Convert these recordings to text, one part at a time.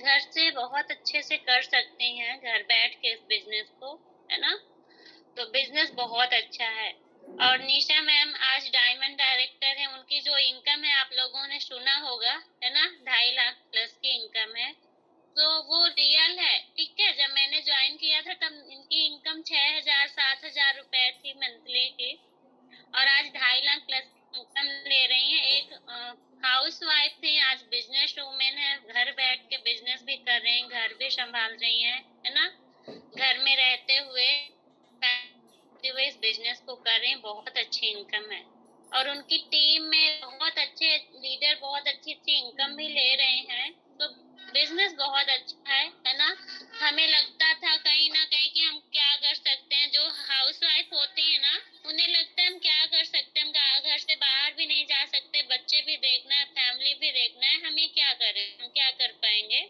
घर से बहुत अच्छे से कर सकते हैं, घर बैठ के इस बिजनेस को, है ना। तो बिजनेस बहुत अच्छा है। और निशा मैम आज डायमंड डायरेक्टर है, उनकी जो इनकम है आप लोगों ने सुना होगा, है ना, 2.5 लाख प्लस की इनकम है। तो वो रियल है, ठीक है। जब मैंने ज्वाइन किया था तब इनकी इनकम 6,000 7,000 रुपए थी मंथली की, और आज 2.5 लाख प्लस इनकम ले रही हैं। एक हाउस वाइफ थी, आज बिजनेस वूमेन है, घर बैठ के बिजनेस भी कर रहे हैं, घर भी संभाल रही हैं, है ना। घर में रहते हुए इस बिजनेस को कर रहे हैं, बहुत अच्छी इनकम है। और उनकी टीम में बहुत अच्छे लीडर बहुत अच्छी अच्छी इनकम भी ले रहे हैं। तो बिजनेस बहुत अच्छा है ना। हमें लगता था कहीं ना कहीं कि हम क्या कर सकते हैं, जो हाउस वाइफ होती है ना, उन्हें लगता है हम क्या कर सकते हैं, हम घर से बाहर भी नहीं जा सकते, बच्चे भी देखना है, फैमिली भी देखना है, हमें क्या करें, हम क्या कर पाएंगे।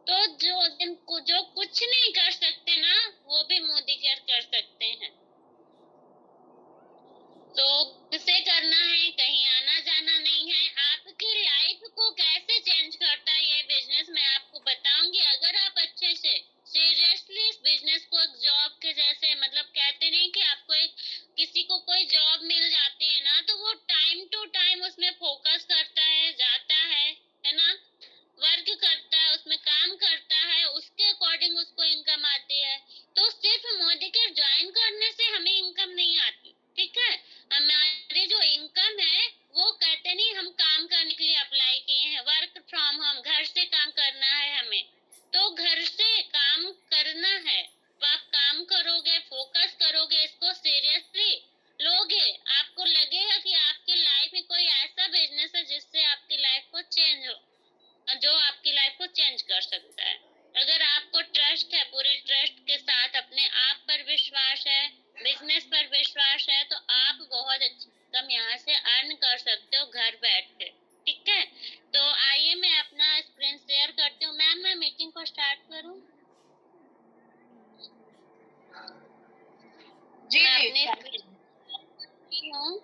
तो जो कुछ नहीं कर सकते ना, वो भी मोदी केयर कर सकते हैं। तो किसे करना है, कहीं आना जाना नहीं है। आपकी लाइफ को कैसे चेंज करता है ये बिजनेस, मैं आपको बताऊंगी। अगर आप अच्छे से सीरियसली इस बिजनेस को एक जॉब के जैसे, मतलब कहते नहीं कि आपको एक किसी को कोई जॉब मिल जाती है ना, तो वो टाइम टू टाइम उसमें फोकस करता है, जाता है ना, वर्क करता है, उसमें काम करता है, उसके अकॉर्डिंग उसको इनकम आती है। तो सिर्फ मोदी के ज्वाइन करने से हमें इनकम नहीं आती, ठीक है। हमारी जो इनकम है वो कहते नहीं, हम काम करने के लिए अप्लाई किए हैं, वर्क फ्रॉम होम, घर से काम करना है हमें। तो घर से काम करना है, तो आप काम करोगे, फोकस करोगे, इसको सीरियसली लोगे, आपको लगेगा कि आपकी लाइफ में कोई ऐसा बिजनेस है जिससे आपकी लाइफ को चेंज हो, जो आपकी लाइफ को चेंज कर सकता है। अगर आपको ट्रस्ट है, पूरे ट्रस्ट के साथ अपने आप पर विश्वास है, बिजनेस पर विश्वास है, तो आप बहुत अच्छी इनकम यहाँ से अर्न कर सकते हो घर बैठ के, ठीक है। तो आइए मैं अपना स्क्रीन शेयर करती हूँ। मैम मैं मीटिंग को स्टार्ट करूँ? जी मैं जी अपने हूँ,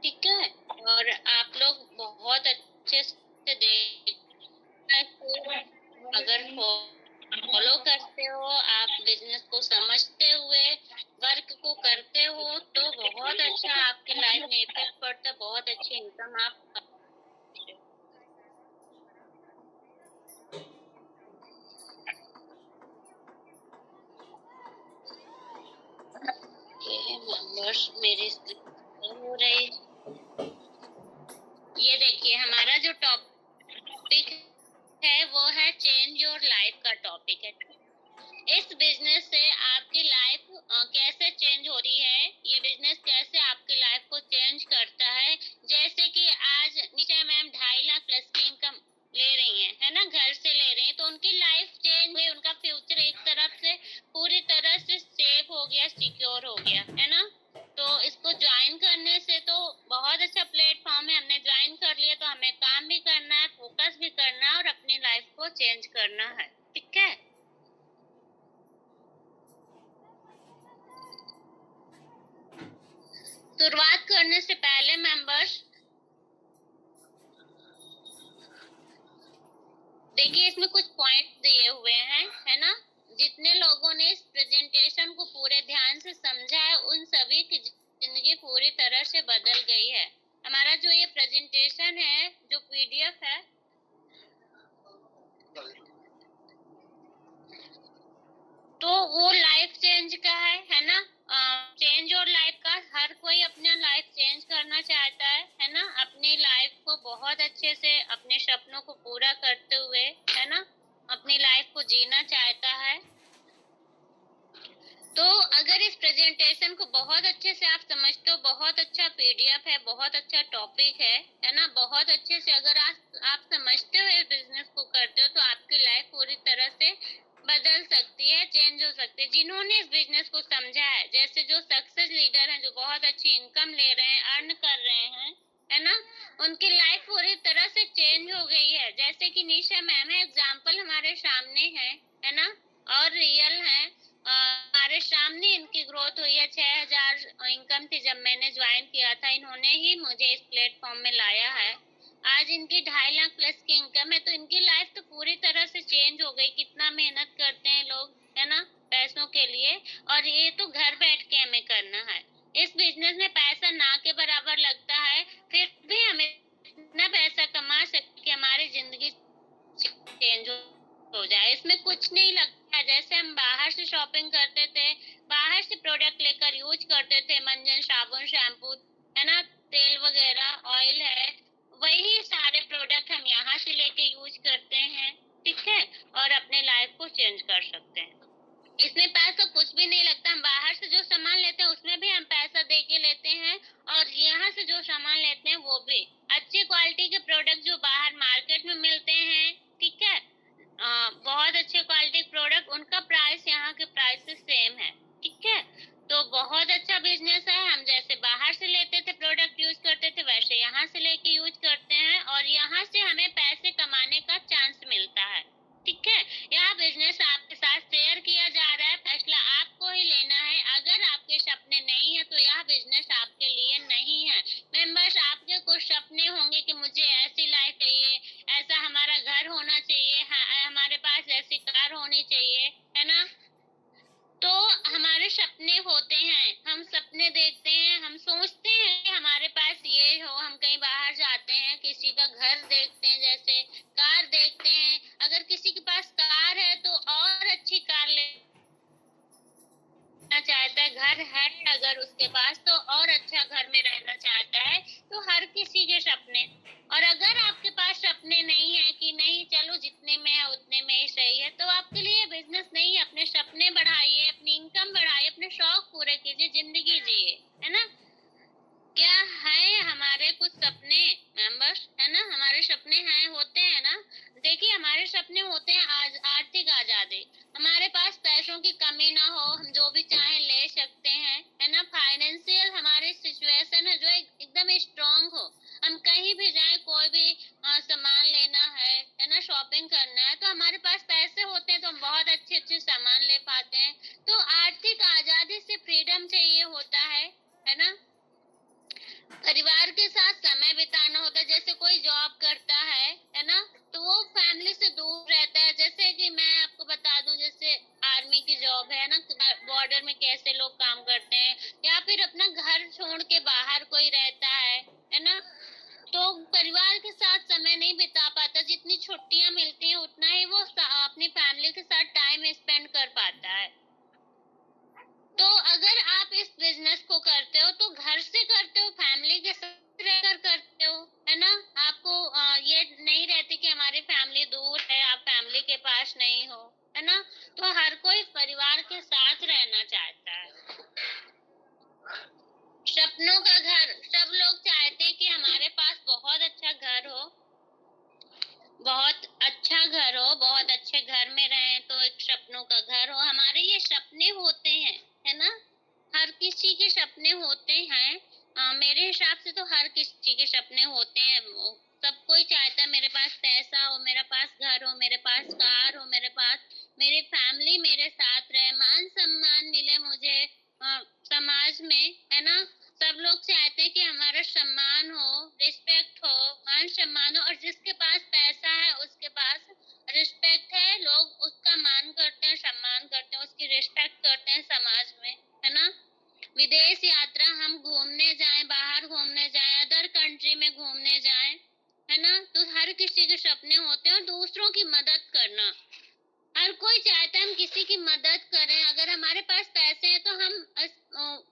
ठीक है। और आप लोग बहुत अच्छे से देख, अगर फॉलो करते हो, आप बिजनेस को समझते हुए वर्क को करते हो, तो बहुत अच्छा आपकी लाइफ में इफेक्ट पड़ता है, बहुत अच्छी इनकम आप। मेंबर्स मेरी हो रही, ये देखिए हमारा जो टॉपिक है वो है चेंज योर लाइफ का टॉपिक है। इस बिजनेस से आपकी लाइफ कैसे चेंज हो रही है, ये बिजनेस कैसे आपकी लाइफ को चेंज करता है। जैसे कि आज निशा मैम 2.5 लाख प्लस की इनकम ले रही हैं, है ना, घर से ले रही हैं, तो उनकी लाइफ चेंज हुई, उनका फ्यूचर एक तरफ से पूरी तरह से सेफ हो गया, सिक्योर हो गया, है ना। तो इसको ज्वाइन करने से तो बहुत अच्छा प्लेटफॉर्म है, हमने ज्वाइन कर लिया तो हमें काम भी करना है, फोकस भी करना है और अपनी लाइफ को चेंज करना है, ठीक है। शुरुआत करने से पहले मेंबर्स देखिए, इसमें कुछ पॉइंट दिए हुए हैं, है ना। जितने लोगों ने इस प्रेजेंटेशन को पूरे ध्यान से समझा है, उन सभी की जिंदगी पूरी तरह से बदल गई है। हमारा जो ये प्रेजेंटेशन है, जो पीडीएफ है, तो वो लाइफ चेंज का है ना। चेंज और लाइफ का, हर कोई अपना लाइफ चेंज करना चाहता है ना, अपनी लाइफ को बहुत अच्छे से अपने सपनों को पूरा करते हुए, है ना, अपनी लाइफ को जीना चाहता है। तो अगर इस प्रेजेंटेशन को बहुत अच्छे से आप समझते हो, बहुत अच्छा पीडीएफ है, बहुत अच्छा टॉपिक है ना, बहुत अच्छे से अगर आप समझते हो, बिजनेस को करते हो, तो आपकी लाइफ पूरी तरह से बदल सकती है, चेंज हो सकती है। जिन्होंने इस बिजनेस को समझा है, जैसे जो सक्सेस लीडर हैं, जो बहुत अच्छी इनकम ले रहे हैं, अर्न कर रहे हैं, है ना, उनकी लाइफ पूरी तरह से चेंज हो गई है। जैसे कि निशा मैम है, एग्जाम्पल हमारे सामने है ना, और रियल है। हमारे सामने इनकी ग्रोथ हुई है, 6,000 इनकम थी जब मैंने ज्वाइन किया था, इन्होंने ही मुझे इस प्लेटफॉर्म में लाया है। आज इनकी 2.5 लाख प्लस की इनकम है, तो इनकी लाइफ तो पूरी तरह से चेंज चेंज हो गई, कितना मेहनत करते हैं लोग, है ना, पैसों के लिए। और ये तो घर बैठ के हमें करना है। इस बिजनेस में पैसा ना के बराबर लगता है, फिर भी हमें इतना पैसा कमा सकते कि हमारी जिंदगी चेंज हो जाए। इसमें कुछ नहीं लगता है। जैसे हम बाहर से शॉपिंग करते थे, बाहर से प्रोडक्ट लेकर यूज करते थे, मंजन, साबुन, शैम्पू, है ना, तेल वगैरह, ऑयल है, वही सारे प्रोडक्ट हम यहाँ से लेके यूज करते हैं, ठीक है, और अपने लाइफ को चेंज कर सकते हैं। इसमें पैसा कुछ भी नहीं लगता। हम बाहर से जो सामान लेते हैं उसमें भी हम पैसा दे के लेते हैं, और यहाँ से जो सामान लेते हैं वो भी अच्छी क्वालिटी के प्रोडक्ट जो बाहर मार्केट में मिलते हैं, ठीक है, बहुत अच्छे क्वालिटी प्रोडक्ट, उनका प्राइस यहाँ के प्राइस से सेम है, ठीक है। तो बहुत अच्छा बिजनेस है। हम जैसे बाहर से लेते थे प्रोडक्ट यूज करते थे, वैसे यहाँ से लेके यूज करते हैं, और यहाँ से हमें पैसे कमाने का चांस मिलता है, ठीक है। यह बिजनेस आपके साथ शेयर किया जा रहा है, फैसला आपको ही लेना है। अगर आपके सपने नहीं है तो यह बिजनेस आपके लिए नहीं है। मेंबर्स, आपके कुछ सपने होंगे कि मुझे ऐसी लाइफ चाहिए, ऐसा हमारा घर होना चाहिए, हमारे पास ऐसी कार होनी चाहिए, है ना। तो हमारे सपने होते हैं, हम सपने देखते हैं, हम सोचते हैं कि हमारे पास ये हो। हम कहीं बाहर जाते हैं, किसी का घर देखते हैं, जैसे कार देखते हैं, अगर किसी के पास कार है तो और अच्छी कार लेना चाहता है, घर है अगर उसके पास तो और अच्छा घर में रहना चाहता है। तो हर किसी के सपने। और अगर आपके पास सपने नहीं है कि नहीं चलो जितने में है उतने में ही सही है, तो आपके लिए बिजनेस नहीं है। अपने सपने बढ़ाइए, अपनी इनकम बढ़ाइए, अपने शौक पूरे कीजिए, जिंदगी जिए, है ना। क्या है हमारे कुछ सपने, मेंबर्स, है ना, हमारे सपने हैं, होते हैं ना। देखिए, हमारे सपने होते हैं आज आर्थिक आजादी, हमारे पास पैसों की कमी ना हो, हम जो भी चाहे ले सकते हैं, है ना। फाइनेंशियल हमारी सिचुएशन है जो एकदम स्ट्रांग हो, हम कहीं भी जाए, कोई भी सामान लेना है ना, शॉपिंग करना है, तो हमारे पास पैसे होते हैं तो हम बहुत अच्छे अच्छे सामान ले पाते हैं। तो आर्थिक आजादी से फ्रीडम चाहिए होता है ना। परिवार के साथ समय बिताना होता है। जैसे कोई जॉब करता है ना, तो वो फैमिली से दूर रहता है। जैसे कि मैं आपको बता दूं, जैसे आर्मी की जॉब है ना, बॉर्डर में कैसे लोग काम करते हैं, या फिर अपना घर छोड़ के बाहर कोई रहता है ना, तो परिवार के साथ समय नहीं बिता पाता। जितनी छुट्टियां मिलती हैं उतना ही वो अपनी फैमिली के साथ टाइम स्पेंड कर पाता है। तो अगर आप इस बिजनेस को करते हो तो घर से करते हो, फैमिली के साथ रहकर करते हो, है ना। आपको ये नहीं रहती कि हमारी फैमिली दूर है, आप फैमिली के पास नहीं हो, है ना। तो हर कोई परिवार के साथ रहना चाहता है। सपनों का घर, सब लोग चाहते हैं कि हमारे पास बहुत अच्छा घर हो, बहुत अच्छा घर हो, बहुत अच्छे घर में रहें, तो एक सपनों का घर हो। हमारे ये सपने होते हैं, है ना। हर किसी के सपने होते हैं। मेरे हिसाब से तो हर किसी के सपने होते हैं। सब कोई चाहता है मेरे पास पैसा हो, मेरे पास घर हो, मेरे पास कार हो, मेरे पास मेरी फैमिली मेरे साथ रहे, मान सम्मान मिले मुझे समाज में, है ना। सब लोग चाहते हैं कि हमारा सम्मान हो, रिस्पेक्ट हो, मान सम्मान हो। और जिसके पास पैसा है उसके पास रिस्पेक्ट है, लोग उसका मान करते हैं, सम्मान करते हैं, उसकी रिस्पेक्ट करते हैं समाज में, है ना। विदेश यात्रा हम घूमने जाएं, बाहर घूमने जाएं, अदर कंट्री में घूमने जाएं, है ना, तो हर किसी के सपने होते हैं। और दूसरों की मदद करना, हर कोई चाहता है हम किसी की मदद करें। अगर हमारे पास पैसे हैं तो हम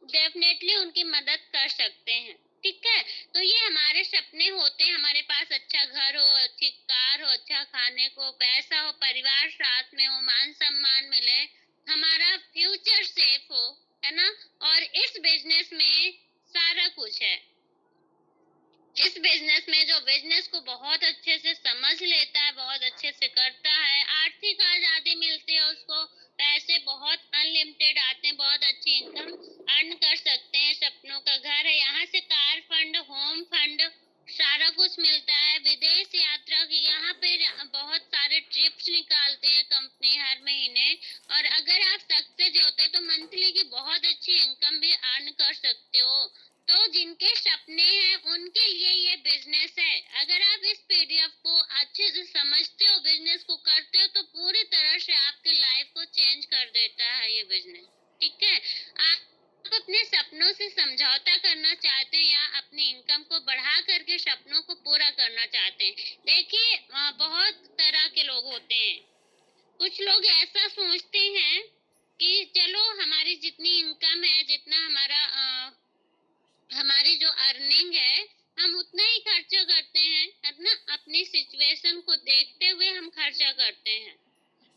डेफिनेटली उनकी मदद कर सकते हैं, ठीक है। तो ये हमारे सपने होते हैं। हमारे पास अच्छा घर हो, अच्छी कार हो, अच्छा खाने को पैसा हो, परिवार साथ में हो, मान सम्मान मिले, हमारा फ्यूचर सेफ हो, है ना। और इस बिजनेस में सारा कुछ है। इस बिजनेस में जो बिजनेस को बहुत अच्छे से समझ लेता है, बहुत अच्छे से करता है, आर्थिक आजादी मिलती है उसको, पैसे बहुत अनलिमिटेड आते हैं, बहुत अच्छी इनकम अर्न कर सकते हैं। सपनों का घर है, यहाँ से कार फंड, होम फंड, सारा कुछ मिलता है। विदेश यात्रा की यहाँ पे बहुत सारे ट्रिप्स निकालते हैं कंपनी हर महीने। और अगर आप सक्सेस होते हैं तो मंथली की बहुत अच्छी इनकम भी अर्न कर सकते हो। तो जिनके सपने हैं उनके लिए ये बिजनेस है। अगर आप इस पीडीएफ को अच्छे से समझते हो, बिजनेस को करते हो, तो पूरे कुछ लोग ऐसा सोचते हैं कि चलो हमारी जितनी इनकम है, जितना हमारी जो अर्निंग है, हम उतना ही खर्चा करते हैं, है ना। अपनी सिचुएशन को देखते हुए हम खर्चा करते हैं।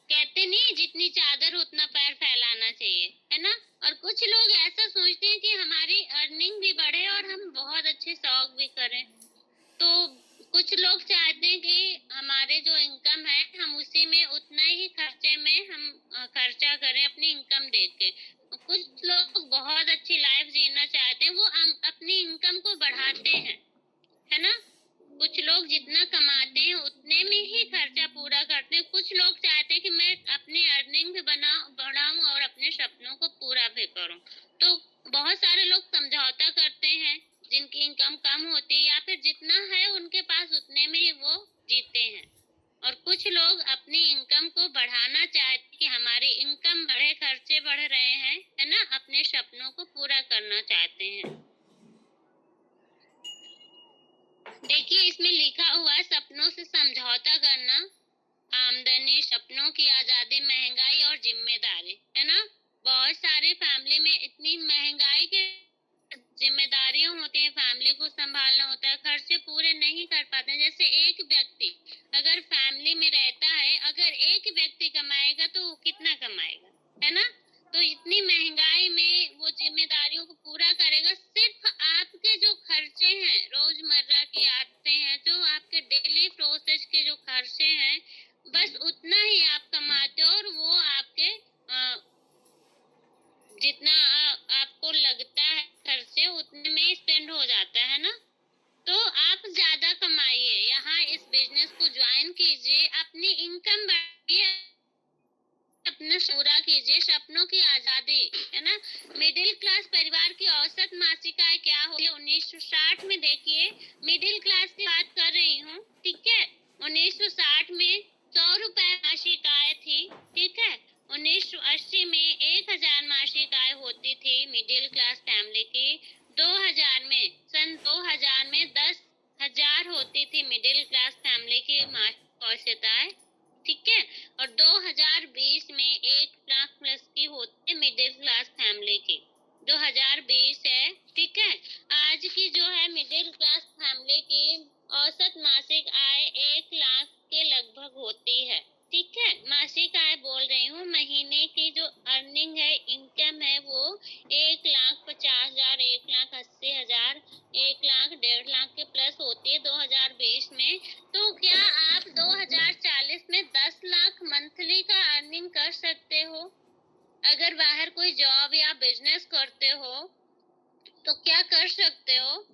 कहते नहीं जितनी चादर उतना पैर फैलाना चाहिए, है ना। और कुछ लोग ऐसा सोचते हैं कि हमारी अर्निंग भी बढ़े और हम बहुत अच्छे शौक भी करें। तो कुछ लोग चाहते हैं कि हमारे जो इनकम है हम उसी में उतना ही खर्चे में हम खर्चा करें अपनी इनकम देख के। कुछ लोग बहुत अच्छी लाइफ जीना चाहते हैं, वो अपनी इनकम को बढ़ाते हैं, है ना। कुछ लोग जितना कमाते हैं उतने में ही खर्चा पूरा करते हैं। कुछ लोग चाहते हैं कि मैं अपनी अर्निंग भी बढ़ाऊं और अपने सपनों को पूरा भी करूं। तो बहुत सारे लोग समझौता करते हैं, जिनकी इनकम कम होती है या फिर जितना है उनके पास उतने में ही वो जीते हैं। और कुछ लोग अपनी इनकम को बढ़ाना चाहते हैं कि हमारी इनकम बढ़े, खर्चे बढ़ रहे हैं, है ना, अपने सपनों को पूरा करना चाहते हैं। देखिए इसमें लिखा हुआ है सपनों से समझौता करना, आमदनी, सपनों की आजादी, महंगाई और जिम्मेदारी, है ना। बहुत सारे फैमिली में इतनी महंगाई के जिम्मेदारियां होती है, फैमिली को संभालना होता है, खर्चे पूरे नहीं कर पाते। जैसे एक व्यक्ति अगर फैमिली में रहता है, अगर एक व्यक्ति कमाएगा तो वो कितना कमाएगा, है ना। तो इतनी महंगाई में वो जिम्मेदारियों को पूरा करेगा। सिर्फ आपके जो खर्चे हैं, रोजमर्रा की आदतें हैं, जो आपके डेली प्रोसेस के जो खर्चे हैं, बस उतना ही आप कमाते हो और वो आपके जितना आपको लगता है खर्चे उतने में स्पेंड हो जाता है ना। तो आप ज्यादा कमाइए, यहाँ इस बिजनेस को ज्वाइन कीजिए, अपनी इनकम बढ़ाइए, अपना पूरा कीजिए, सपनों की आजादी, है ना। मिडिल क्लास परिवार की औसत मासिक आय क्या होगी 1960 में? देखिए मिडिल क्लास की बात कर रही हूँ, ठीक है। 1960 में 100 रुपए मासिक आय थी, ठीक है। 1980 में 1000 मासिक आय होती थी मिडिल क्लास फैमिली की। 2000 में, सन 2000 में 10,000 होती थी मिडिल क्लास फैमिली की मासिक औसत आय, ठीक है। और 2020 में 1 लाख प्लस की होती है मिडिल क्लास फैमिली की। 2020 है, ठीक है। आज की जो है मिडिल क्लास फैमिली की औसत मासिक आय 1 लाख के लगभग होती है, ठीक है। मासिक आय बोल रही हूँ, महीने की जो अर्निंग है, इनकम है, वो 1,50,000, 1,80,000, 1 लाख, 1.5 लाख के प्लस होती है 2020 में। तो क्या आप 2040 में 10 लाख मंथली का अर्निंग कर सकते हो? अगर बाहर कोई जॉब या बिजनेस करते हो तो क्या कर सकते हो?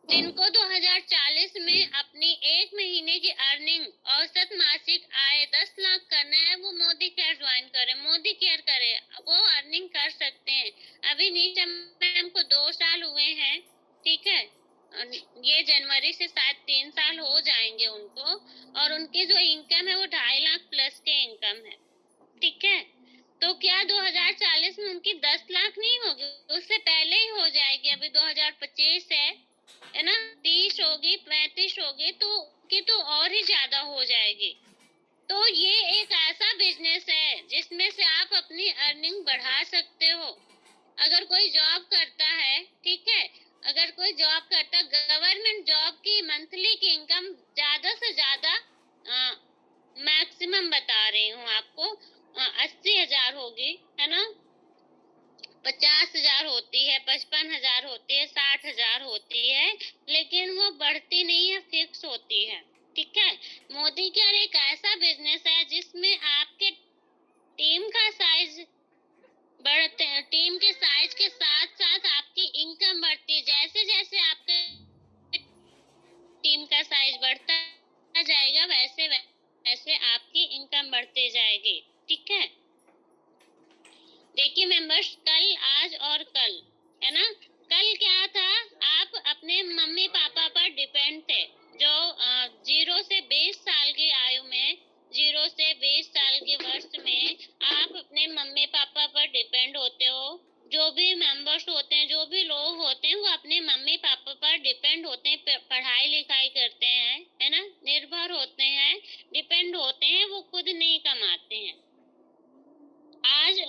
जिनको 2040 में अपनी एक महीने की अर्निंग औसत मासिक आय 10 लाख करना है, वो मोदी केयर ज्वाइन करे, मोदी केयर करे, वो अर्निंग कर सकते हैं। अभी नीचा मैम को 2 साल हुए हैं, ठीक है। ये जनवरी से शायद 3 साल हो जाएंगे उनको, और उनकी जो इनकम है वो 2.5 लाख प्लस के इनकम है, ठीक है। तो क्या 2040 में उनकी 10 लाख नहीं होगी? उससे पहले ही हो जाएगी। अभी 2025 है ना, 30 होगी, 35 होगी, तो की तो और ही ज्यादा हो जाएगी। तो ये एक ऐसा बिजनेस है जिसमें से आप अपनी अर्निंग बढ़ा सकते हो। अगर कोई जॉब करता है, ठीक है, अगर कोई जॉब करता, गवर्नमेंट जॉब की मंथली की इनकम ज्यादा से ज्यादा मैक्सिमम बता रही हूँ आपको, 80,000 होगी, है ना। 50,000 होती है, 55,000 होती है, 60,000 होती है, लेकिन वो बढ़ती नहीं है, फिक्स होती है, ठीक है। मोदी केयर एक ऐसा बिजनेस है जिसमें आपके टीम का साइज बढ़ते हैं, टीम के साइज के साथ साथ आपकी इनकम बढ़ती है। जैसे जैसे आपके टीम का साइज बढ़ता जाएगा, वैसे वैसे आपकी इनकम बढ़ती जाएगी, ठीक है। देखिए मेंबर्स, कल, आज और कल, है ना। कल क्या था, आप अपने मम्मी पापा पर डिपेंड थे, जो 0 से 20 साल की आयु में, 0 से 20 साल के वर्ष में आप अपने मम्मी पापा पर डिपेंड होते हो। जो भी मेंबर्स होते हैं, जो भी लोग होते हैं, वो अपने मम्मी पापा पर डिपेंड होते हैं, पढ़ाई लिखाई करते हैं, है ना, निर्भर होते हैं, डिपेंड होते हैं, वो खुद नहीं कमाते हैं।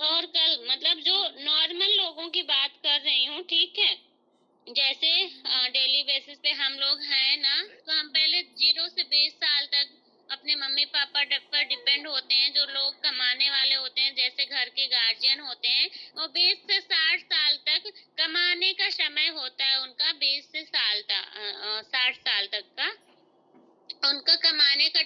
और कल मतलब जो नॉर्मल लोगों की बात कर रही हूँ, ठीक है। जैसे डेली बेसिस पे हम लोग हैं ना, तो हम पहले 0 से 20 साल तक अपने मम्मी पापा पर डिपेंड होते हैं। जो लोग कमाने वाले होते हैं, जैसे घर के गार्जियन होते हैं, और 20 से 60 साल तक कमाने का समय होता है उनका। 60 साल तक का उनका कमाने का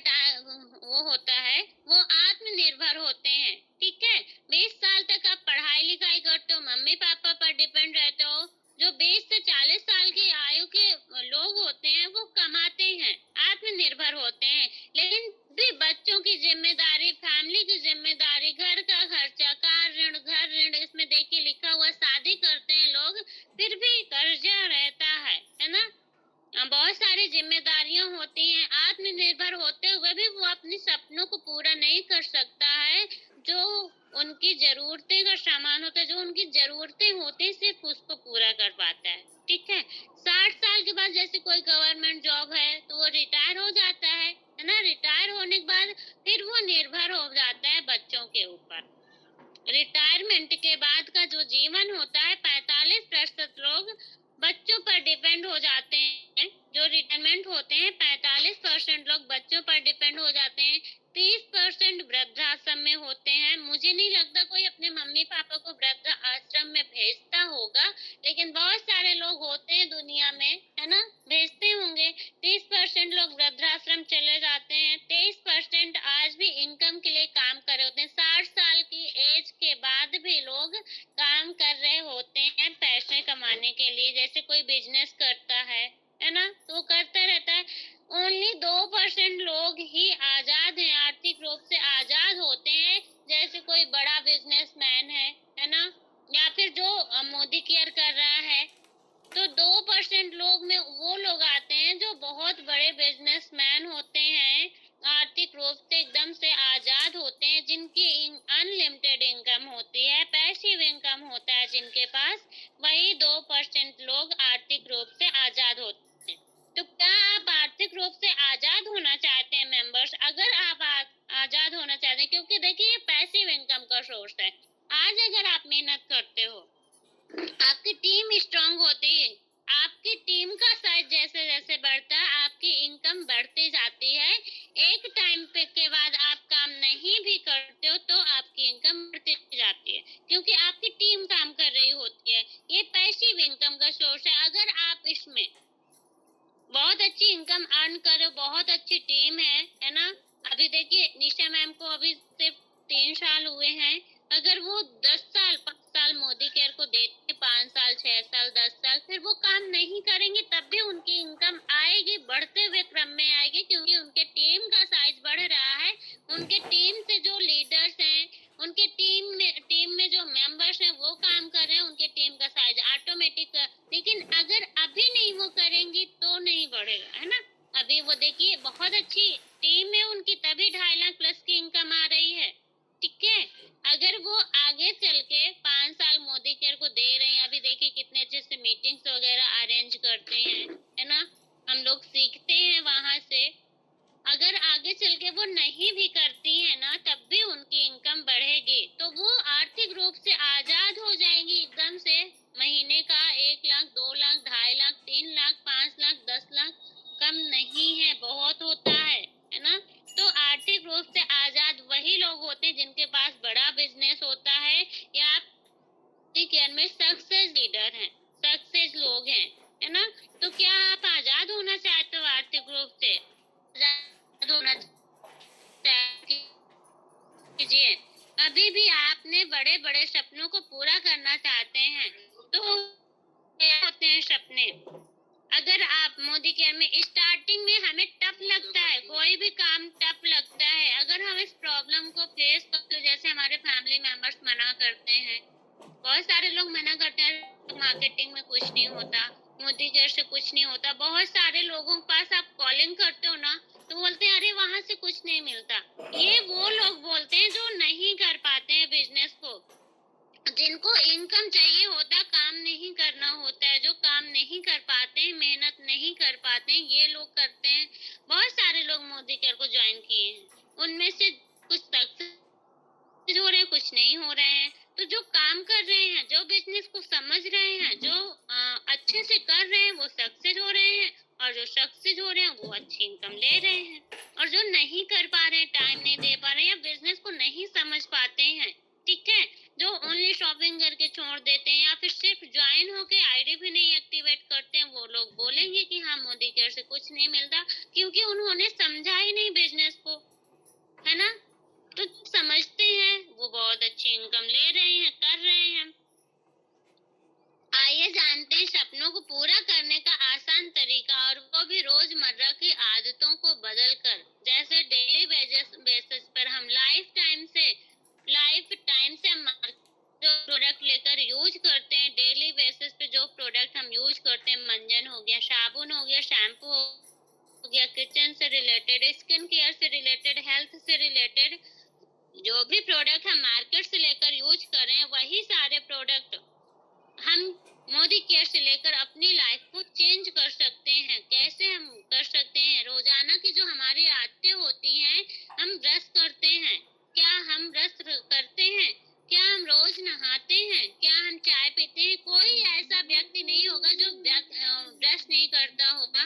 वो होता है, वो आत्मनिर्भर होते हैं, ठीक है। 20 साल तक आप पढ़ाई लिखाई करते हो, मम्मी पापा पर डिपेंड रहते हो। जो 20 से 40 साल की आयु के लोग होते हैं वो कमाते हैं, आत्मनिर्भर होते हैं। लेकिन भी बच्चों की जिम्मेदारी, फैमिली की जिम्मेदारी, घर का खर्चा, कार ऋण, घर ऋण, इसमें देखिए लिखा हुआ शादी करते हैं लोग, फिर भी कर्जा रहता है ना। बहुत सारी जिम्मेदारियां होती हैं। आत्मनिर्भर होते हुए भी वो अपने सपनों को पूरा नहीं कर सकता है। जो उनकी जरूरतें का सामान होता है, जो उनकी जरूरतें होती है, सिर्फ उसको पूरा कर पाता है, ठीक है। 60 साल के बाद जैसे कोई गवर्नमेंट जॉब है तो वो रिटायर हो जाता है ना। रिटायर होने के बाद फिर वो निर्भर हो जाता है बच्चों के ऊपर। रिटायरमेंट के बाद का जो जीवन होता है, 45% लोग बच्चों पर डिपेंड हो जाते हैं। जो रिटायरमेंट होते हैं, 45% लोग बच्चों पर डिपेंड हो जाते हैं। 30% वृद्धाश्रम में होते हैं। मुझे नहीं लगता कोई अपने मम्मी पापा को वृद्ध आश्रम में भेजता होगा, लेकिन बहुत सारे लोग होते हैं दुनिया में, है ना, भेजते होंगे। 30% लोग वृद्धाश्रम चले जाते हैं। 23% आज भी इनकम के लिए काम कर रहे होते हैं। 60 साल की एज के बाद भी लोग काम कर रहे होते हैं पैसे कमाने के लिए। जैसे कोई बिजनेस करता है ना, तो करता रहता है। ओनली 2% लोग ही आजाद हैं, आर्थिक रूप से आजाद होते हैं। जैसे कोई बड़ा बिजनेसमैन है ना, या फिर जो मोदी केयर कर रहा है। तो 2% लोग में वो लोग आते हैं जो बहुत बड़े बिजनेसमैन होते हैं, आर्थिक रूप से एकदम से आजाद होते हैं, जिनकी अनलिमिटेड इनकम होती है, पैसिव इनकम होता है जिनके पास। वही 2% लोग आर्थिक रूप से आजाद होते हैं। तो क्या आप आर्थिक रूप से आजाद होना चाहते हैं मेंबर्स? अगर आप आजाद होना चाहते हैं, क्योंकि देखिए ये पैसिव इनकम का सोर्स है। आज अगर आप मेहनत करते हो, आपकी टीम स्ट्रांग होती है, आपकी टीम का साइज जैसे जैसे बढ़ता है, आपकी इनकम बढ़ती जाती है। एक टाइम पे के बाद आप काम नहीं भी करते हो तो आपकी इनकम बढ़ती जाती है, क्योंकि आपकी टीम काम कर रही होती है। ये पैसिव इनकम का सोर्स है। अगर आप इसमें बहुत अच्छी इनकम अर्न करो, बहुत अच्छी टीम है ना। अभी देखिए निशा मैम को अभी सिर्फ 3 साल हुए हैं। अगर वो 10 साल 5 साल मोदी केयर को देते, 5 साल 6 साल 10 साल, फिर वो काम नहीं करेंगे तब भी उनकी इनकम आएगी, बढ़ते हुए क्रम में आएगी, क्योंकि उनके टीम का साइज बढ़ रहा है। उनके टीम से जो लीडर्स हैं, उनके टीम में जो मेंबर्स हैं वो काम कर रहे हैं, उनके टीम का साइज ऑटोमेटिक। लेकिन अगर अभी नहीं वो करेंगी तो नहीं बढ़ेगा, है ना। अभी वो देखिए बहुत अच्छी टीम है उनकी, तभी 2.5 लाख प्लस की इनकम आ रही है, ठीक है। अगर वो आगे चल के 5 साल मोदी केयर को दे रहे हैं, अभी देखिए कितने अच्छे से मीटिंग्स वगैरह अरेंज करते हैं, है ना, हम लोग सीखते हैं वहां से। अगर आगे चल के वो नहीं भी करती है ना, तब भी उनकी इनकम बढ़ेगी, तो वो आर्थिक रूप से आजाद हो जाएंगी एकदम से। महीने का 1 लाख 2 लाख 2.5 लाख 3 लाख 5 लाख 10 लाख कम नहीं है, बहुत होता है ना। तो आर्थिक रूप से आजाद वही लोग होते हैं जिनके पास बड़ा बिजनेस होता है, या केयर में सक्सेस लीडर हैं, सक्सेस लोग हैं, है ना। तो क्या आप आजाद होना चाहते हो आर्थिक रूप से? आजाद होना कीजिए। अभी भी आपने बड़े बड़े सपनों को पूरा करना चाहते हैं, तो क्या होते हैं सपने? अगर आप मोदी केयर में स्टार्टिंग में हमें टफ लगता है, कोई भी काम टफ लगता है, अगर हम इस प्रॉब्लम को फेस करते, जैसे हमारे फैमिली मेंबर्स मना करते हैं, बहुत सारे लोग मना करते हैं, मार्केटिंग में कुछ नहीं होता, मोदी केयर से कुछ नहीं होता। बहुत सारे लोगों के पास आप कॉलिंग करते हो ना, तो बोलते हैं अरे वहां से कुछ नहीं मिलता। ये वो लोग बोलते हैं जो नहीं कर पाते हैं बिजनेस को, जिनको इनकम चाहिए होता, काम नहीं करना होता है, जो काम नहीं कर पाते हैं, मेहनत नहीं कर पाते हैं, ये लोग करते हैं। बहुत सारे लोग मोदी केयर को ज्वाइन किए हैं, उनमें से कुछ सक्सेस हो रहे हैं, कुछ नहीं हो रहे हैं। तो जो काम कर रहे हैं, जो बिजनेस को समझ रहे हैं, जो अच्छे से कर रहे हैं वो सक्सेस हो रहे हैं, और जो सक्सेस हो रहे हैं वो अच्छी इनकम ले रहे हैं। और जो नहीं कर पा रहे हैं, टाइम नहीं दे पा रहे हैं, या बिजनेस को नहीं समझ पाते हैं, ठीक है, जो ओनली शॉपिंग करके छोड़ देते हैं या फिर सिर्फ ज्वाइन होके आईडी भी नहीं एक्टिवेट करते हैं, वो लोग बोलेंगे कि हाँ मोदी केयर से कुछ नहीं मिलता, क्योंकि उन्होंने समझा ही नहीं बिजनेस को, है ना। तो समझते हैं वो बहुत अच्छी इनकम ले रहे हैं, कर रहे हैं। आइए जानते हैं सपनों को पूरा करने का आसान तरीका, और वो भी रोजमर्रा की आदतों को बदलकर। जैसे डेली बेसिस पर हम लाइफ टाइम से हम जो प्रोडक्ट लेकर यूज करते हैं, डेली बेसिस पे जो प्रोडक्ट हम यूज करते हैं, मंजन हो गया, साबुन हो गया, शैम्पू हो गया, किचन से रिलेटेड, स्किन केयर से रिलेटेड, हेल्थ से रिलेटेड, जो भी प्रोडक्ट हम मार्केट से लेकर यूज कर रहे हैं, वही सारे प्रोडक्ट हम मोदी केयर से लेकर अपनी लाइफ को चेंज कर सकते हैं। कैसे हम कर सकते हैं? रोजाना की जो हमारी आदतें होती हैं, हम ब्रश करते हैं, क्या हम ब्रश करते हैं? क्या हम रोज नहाते हैं? क्या हम चाय पीते हैं? कोई ऐसा व्यक्ति नहीं होगा जो ब्रश नहीं करता होगा,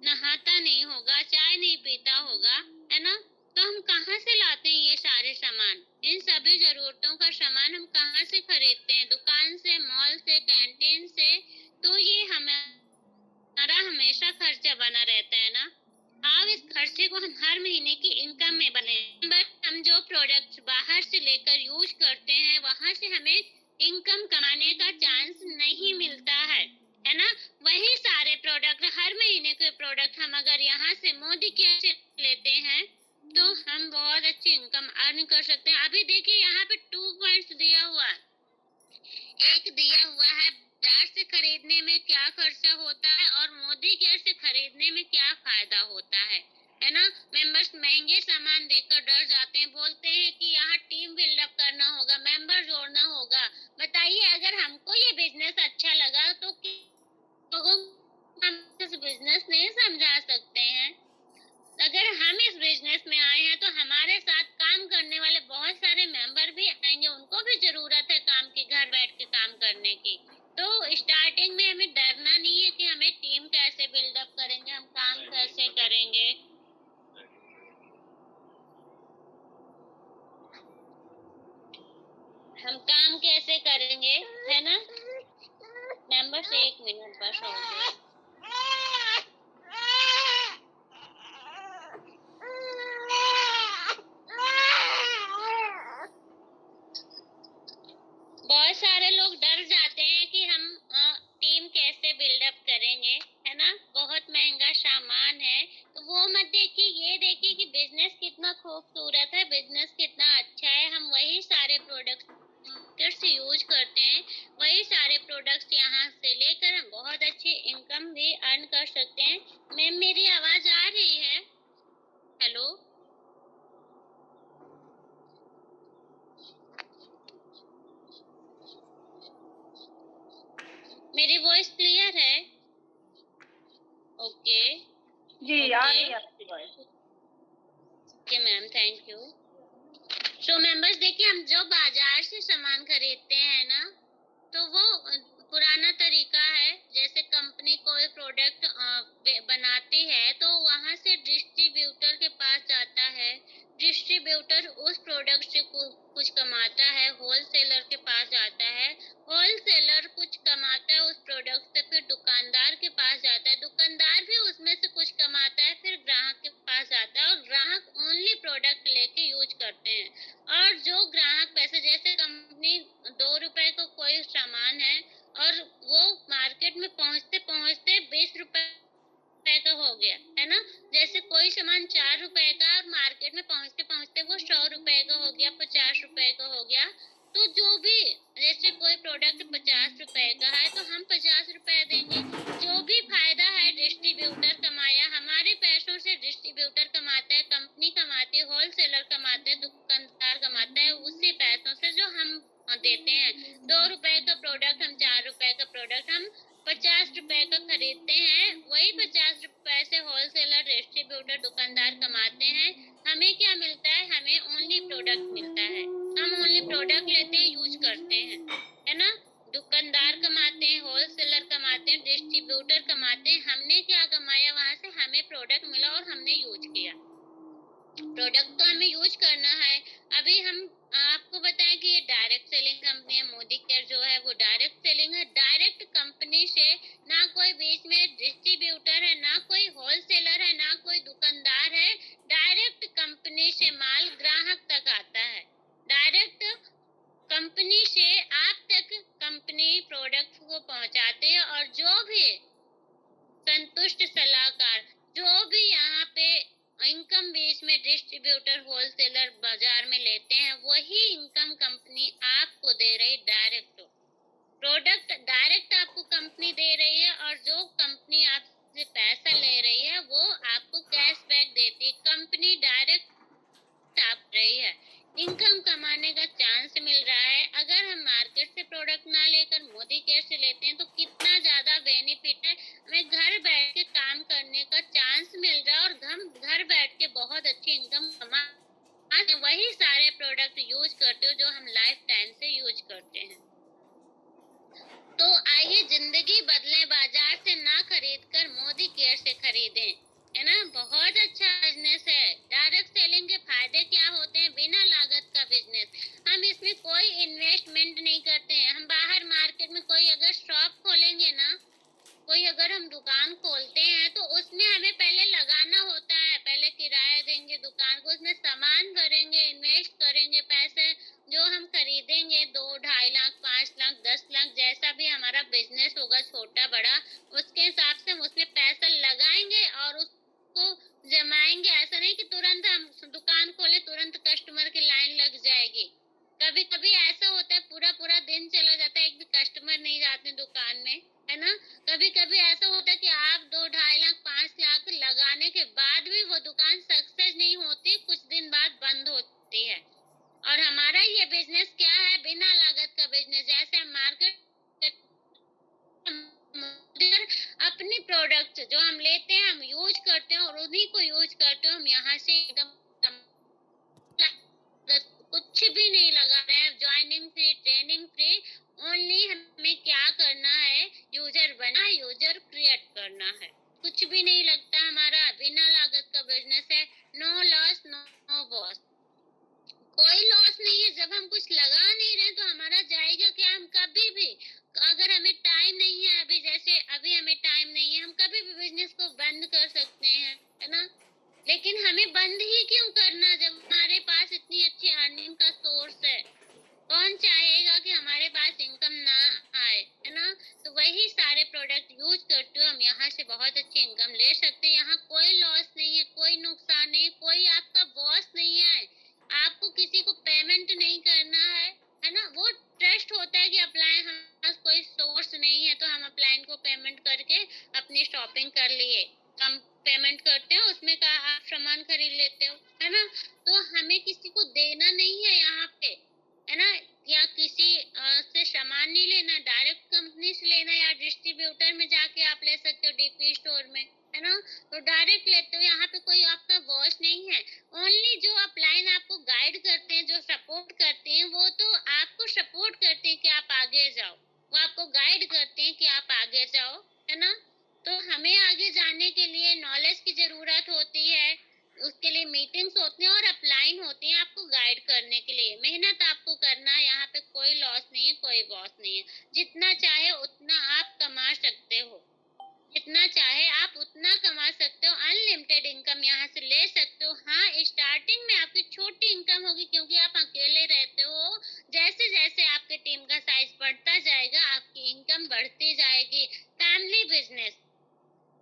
नहाता नहीं होगा, चाय नहीं पीता होगा, है ना। तो हम कहाँ से लाते हैं ये सारे सामान? इन सभी जरूरतों का सामान हम कहाँ से खरीदते हैं? दुकान से, मॉल से, कैंटीन से। तो ये हमारा हमेशा खर्चा बना रहता है ना। अब इस खर्चे को हम हर महीने की इनकम में बने, बट हम जो प्रोडक्ट्स बाहर से लेकर यूज करते हैं, वहां से हमें इनकम कमाने का चांस नहीं मिलता है ना। वही सारे प्रोडक्ट, हर महीने के प्रोडक्ट हम अगर यहाँ से मोदी केयर से लेते हैं, तो हम बहुत अच्छी इनकम अर्न कर सकते हैं। अभी देखिए यहाँ पे 2 पॉइंट्स दिया हुआ है। एक दिया हुआ है बाजार से खरीदने में क्या खर्चा होता है, और मोदी केयर से खरीदने में क्या फायदा होता है ना। मेंबर्स महंगे सामान देखकर डर जाते हैं, बोलते हैं कि यहाँ टीम बिल्डअप करना होगा, मेंबर जोड़ना होगा। बताइए, अगर हमको ये बिजनेस अच्छा लगा तो लोगों को हम इस बिजनेस नहीं समझा सकते हैं। अगर हम इस बिजनेस में आए हैं तो हमारे साथ काम करने वाले बहुत सारे मेंबर भी आएंगे, उनको भी जरूरत है काम की, घर बैठ के काम करने की। तो स्टार्टिंग में हमें डरना नहीं है कि हमें टीम कैसे बिल्डअप करेंगे, हम काम कैसे करेंगे। हम काम कैसे करेंगे, है ना। मेंबर्स 1 मिनट बस हो गया। बहुत सारे लोग डर जाते हैं कि हम टीम कैसे बिल्डअप करेंगे, है ना। बहुत महंगा सामान है, तो वो मत देखिए, ये देखिए कि बिजनेस कितना खूबसूरत है, बिजनेस कितना अच्छा है। हम वही सारे प्रोडक्ट्स से यूज करते हैं, वही सारे प्रोडक्ट्स यहाँ से लेकर हम बहुत अच्छी इनकम भी अर्न कर सकते हैं। मैम मेरी आवाज आ रही है? हेलो, मेरी वॉइस क्लियर है? ओके जी, आ रही है आपकी voice. Okay ma'am, thank you. So members देखिए, हम जो बाजार से सामान खरीदते हैं ना, तो वो पुराना तरीका है। जैसे कंपनी कोई प्रोडक्ट बनाती है, तो वहां से डिस्ट्रीब्यूटर के पास जाता है, डिस्ट्रीब्यूटर उस प्रोडक्ट से कुछ कमाता है, होलसेलर के पास जाता है, होलसेलर कुछ कमाता है उस प्रोडक्ट से, फिर दुकानदार के पास जाता है, दुकानदार भी उसमें से कुछ कमाता है, फिर ग्राहक के पास जाता है, और ग्राहक ओनली प्रोडक्ट लेके यूज करते हैं। और जो ग्राहक पैसे, जैसे कंपनी 2 रुपए को कोई सामान है और वो मार्केट में पहुंचते पहुंचते 20 रुपए का हो गया, है ना। जैसे कोई सामान 4 रुपए का और मार्केट में पहुंचते पहुंचते वो 100 रुपए का हो गया, 50 रुपए का हो गया। तो जो भी, जैसे कोई प्रोडक्ट 50 रुपए का है तो हम 50 रुपए देंगे। जो भी फायदा है डिस्ट्रीब्यूटर कमाया, हमारे पैसों से डिस्ट्रीब्यूटर कमाता है, कंपनी कमाती है, होलसेलर कमाते हैं, दुकानदार कमाता है उसी पैसों से जो हम देते हैं। 2 रुपए का प्रोडक्ट हम 4 रुपए का प्रोडक्ट हम 50 रुपए का खरीदते हैं, वही 50 रुपए से होलसेलर, डिस्ट्रीब्यूटर, दुकानदार कमाते हैं। हमें क्या मिलता है? हमें ओनली प्रोडक्ट मिलता है। हम ओनली प्रोडक्ट लेते हैं, यूज करते हैं, है ना। दुकानदार कमाते हैं, होलसेलर कमाते हैं, डिस्ट्रीब्यूटर कमाते हैं। हमने क्या कमाया वहां से? हमें प्रोडक्ट मिला और हमने यूज किया। प्रोडक्ट तो हमें यूज करना है। अभी हम आपको बताएं कि ये डायरेक्ट सेलिंग कंपनी है। मोदी केयर जो है वो डायरेक्ट सेलिंग है। डायरेक्ट कंपनी से ना कोई बीच में डिस्ट्रीब्यूटर है, ना कोई होलसेलर है, ना कोई दुकानदार है। डायरेक्ट कंपनी से माल ग्राहक तक आता है। डायरेक्ट कंपनी से आप तक कंपनी प्रोडक्ट को पहुंचाते हैं। और जो भी संतुष्ट सलाहकार, जो भी यहाँ पे इनकम बेस में डिस्ट्रीब्यूटर होलसेलर बाजार में लेते हैं, वही इनकम कंपनी आपको दे रही डायरेक्ट। प्रोडक्ट डायरेक्ट आपको कंपनी दे रही है और जो कंपनी आपसे पैसा ले रही है वो आपको कैशबैक देती है। कंपनी डायरेक्ट आप रही है, इनकम कमाने का चांस मिल रहा है। अगर हम मार्केट से प्रोडक्ट ना लेकर मोदी केयर से लेते हैं तो कितना ज्यादा बेनिफिट है। हमें घर बैठ के काम करने का चांस मिल रहा है और हम घर बैठ के बहुत अच्छी इनकम कमा वही सारे प्रोडक्ट यूज करते हो जो हम लाइफ टाइम से यूज करते हैं। तो आइए जिंदगी बदले, बाजार से ना खरीद कर मोदी केयर से खरीदें, है ना। बहुत अच्छा बिजनेस है। डायरेक्ट सेलिंग के फायदे क्या होते हैं? बिना लागत का बिजनेस। हम इसमें कोई इन्वेस्टमेंट नहीं करते हैं। हम बाहर मार्केट में कोई अगर शॉप खोलेंगे ना, कोई अगर हम दुकान खोलते हैं तो उसमें हमें पहले लगाना होता है। पहले किराया देंगे दुकान को, उसमें सामान भरेंगे, इन्वेस्ट करेंगे पैसे। जो हम खरीदेंगे 2-2.5 लाख, 5 लाख, 10 लाख, जैसा भी हमारा बिजनेस होगा छोटा बड़ा, उसके हिसाब से हम उसमें पैसा लगाएंगे और उसको जमाएंगे। ऐसा नहीं कि तुरंत हम दुकान खोले तुरंत कस्टमर की लाइन लग जाएगी। कभी कभी ऐसा होता है पूरा पूरा दिन चला जाता है, एक भी कस्टमर नहीं जाते दुकान में, है ना। कभी कभी ऐसा होता है कि आप 2-2.5 लाख, 5 लाख लगाने के बाद भी वो दुकान सक्सेस नहीं होती, कुछ दिन बाद बंद होती है। और हमारा ये बिजनेस क्या है? बिना लागत का बिजनेस। जैसे हम मार्केट अपनी प्रोडक्ट जो हम लेते हैं हम यूज करते हैं और उन्हीं को यूज करते हैं। हम यहाँ से एकदम कुछ भी नहीं लगा रहे हैं, joining free, training free. Only हमें क्या करना है? यूजर बना, यूजर क्रिएट करना है। कुछ भी नहीं लगता हमारा, बिना लागत का बिजनेस है। नो लॉस नो बॉस, कोई लॉस नहीं है। जब हम कुछ लगा नहीं रहे तो हमारा जाएगा क्या? हम कभी भी, अगर हमें टाइम नहीं है, अभी जैसे अभी हमें टाइम नहीं है, हम कभी भी बिजनेस को बंद कर सकते हैं, है ना। लेकिन हमें बंद ही क्यों करना जब हमारे पास इतनी अच्छी अर्निंग का सोर्स है। कौन चाहेगा कि हमारे पास इनकम ना आए, है ना। तो वही सारे प्रोडक्ट यूज करते हो हम यहाँ से बहुत अच्छी इनकम ले सकते हैं। यहाँ कोई लॉस नहीं है, कोई नुकसान नहीं, कोई आपका बॉस नहीं है। आपको किसी को पेमेंट नहीं करना है ना। वो ट्रस्ट होता है कि अपलाइन हमारे पास कोई सोर्स नहीं है तो हम अपलाइन को पेमेंट करके अपनी शॉपिंग कर लिए। हम पेमेंट करते हैं, उसमें का आप सामान खरीद लेते हो, है ना। तो हमें किसी को देना नहीं है यहाँ पे, है ना। या किसी से सामान नहीं लेना, डायरेक्ट कंपनी से लेना, या डिस्ट्रीब्यूटर में जाके आप ले सकते हो, डीपी स्टोर में, है ना। तो डायरेक्ट लेते हो, यहाँ पे कोई आपका बॉस नहीं है। ओनली जो अपलाइन आपको गाइड करते हैं, जो सपोर्ट करते हैं, वो तो आपको सपोर्ट करते हैं कि आप आगे जाओ, वो आपको गाइड करते हैं कि आप आगे जाओ, है ना। तो हमें आगे जाने के लिए नॉलेज की जरूरत होती है, उसके लिए मीटिंग्स होती हैं और अपलाइन होती हैं आपको गाइड करने के लिए। मेहनत आपको करना है, यहाँ पे कोई लॉस नहीं है, कोई बॉस नहीं है। जितना चाहे उतना आप कमा सकते हो, जितना चाहे आप उतना कमा सकते हो। अनलिमिटेड इनकम यहाँ से ले सकते हो। हाँ, स्टार्टिंग में आपकी छोटी इनकम होगी क्योंकि आप अकेले रहते हो। जैसे जैसे आपके टीम का साइज बढ़ता जाएगा आपकी इनकम बढ़ती जाएगी। फैमिली बिजनेस,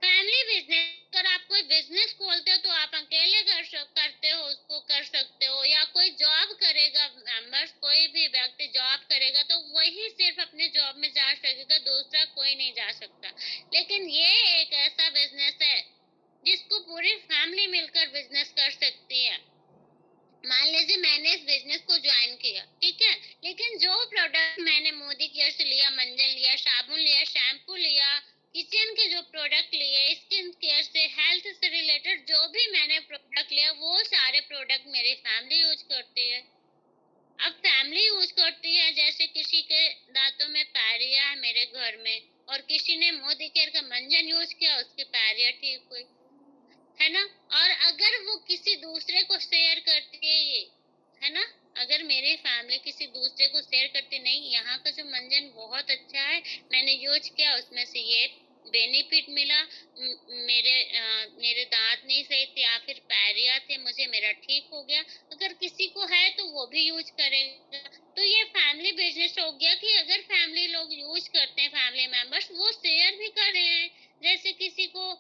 फैमिली बिजनेस, अगर आप कोई बिजनेस खोलते हो तो आप अकेले करते हो, उसको कर सकते हो, या कोई जॉब करेगा, मेंबर्स कोई भी व्यक्ति जॉब करेगा तो वही सिर्फ अपने जॉब में जा सकेगा, दूसरा कोई नहीं जा सकता। लेकिन ये एक ऐसा बिजनेस है जिसको पूरी फैमिली मिलकर बिजनेस कर सकती है। मान लीजिए मैंने इस बिजनेस को ज्वाइन किया, ठीक है, लेकिन जो प्रोडक्ट मैंने मोदी केयर से लिया, मंजन लिया, साबुन लिया, शैम्पू लिया, किचन के जो प्रोडक्ट लिए, स्किन केयर से, हेल्थ से रिलेटेड जो भी मैंने प्रोडक्ट लिया, वो सारे प्रोडक्ट मेरी फैमिली यूज करती है। अब फैमिली यूज करती है, जैसे कि घर में, और किसी ने मोदी केयर का मंजन यूज किया, उसकी पैरिया ठीक हुई, है ना। और अगर वो किसी दूसरे को शेयर करती है ये, है ना, अगर मेरी फैमिली किसी दूसरे को शेयर करती, नहीं यहाँ का जो मंजन बहुत अच्छा है, मैंने यूज किया, उसमें से ये बेनिफिट मिला, मेरे दांत नहीं सही थे या फिर पैरिया थे, मुझे मेरा ठीक हो गया, अगर किसी को है तो वो भी यूज करेगा। तो ये फैमिली बिजनेस हो गया कि अगर फैमिली लोग यूज करते हैं, फैमिली मेंबर्स वो शेयर भी कर रहे हैं। जैसे किसी को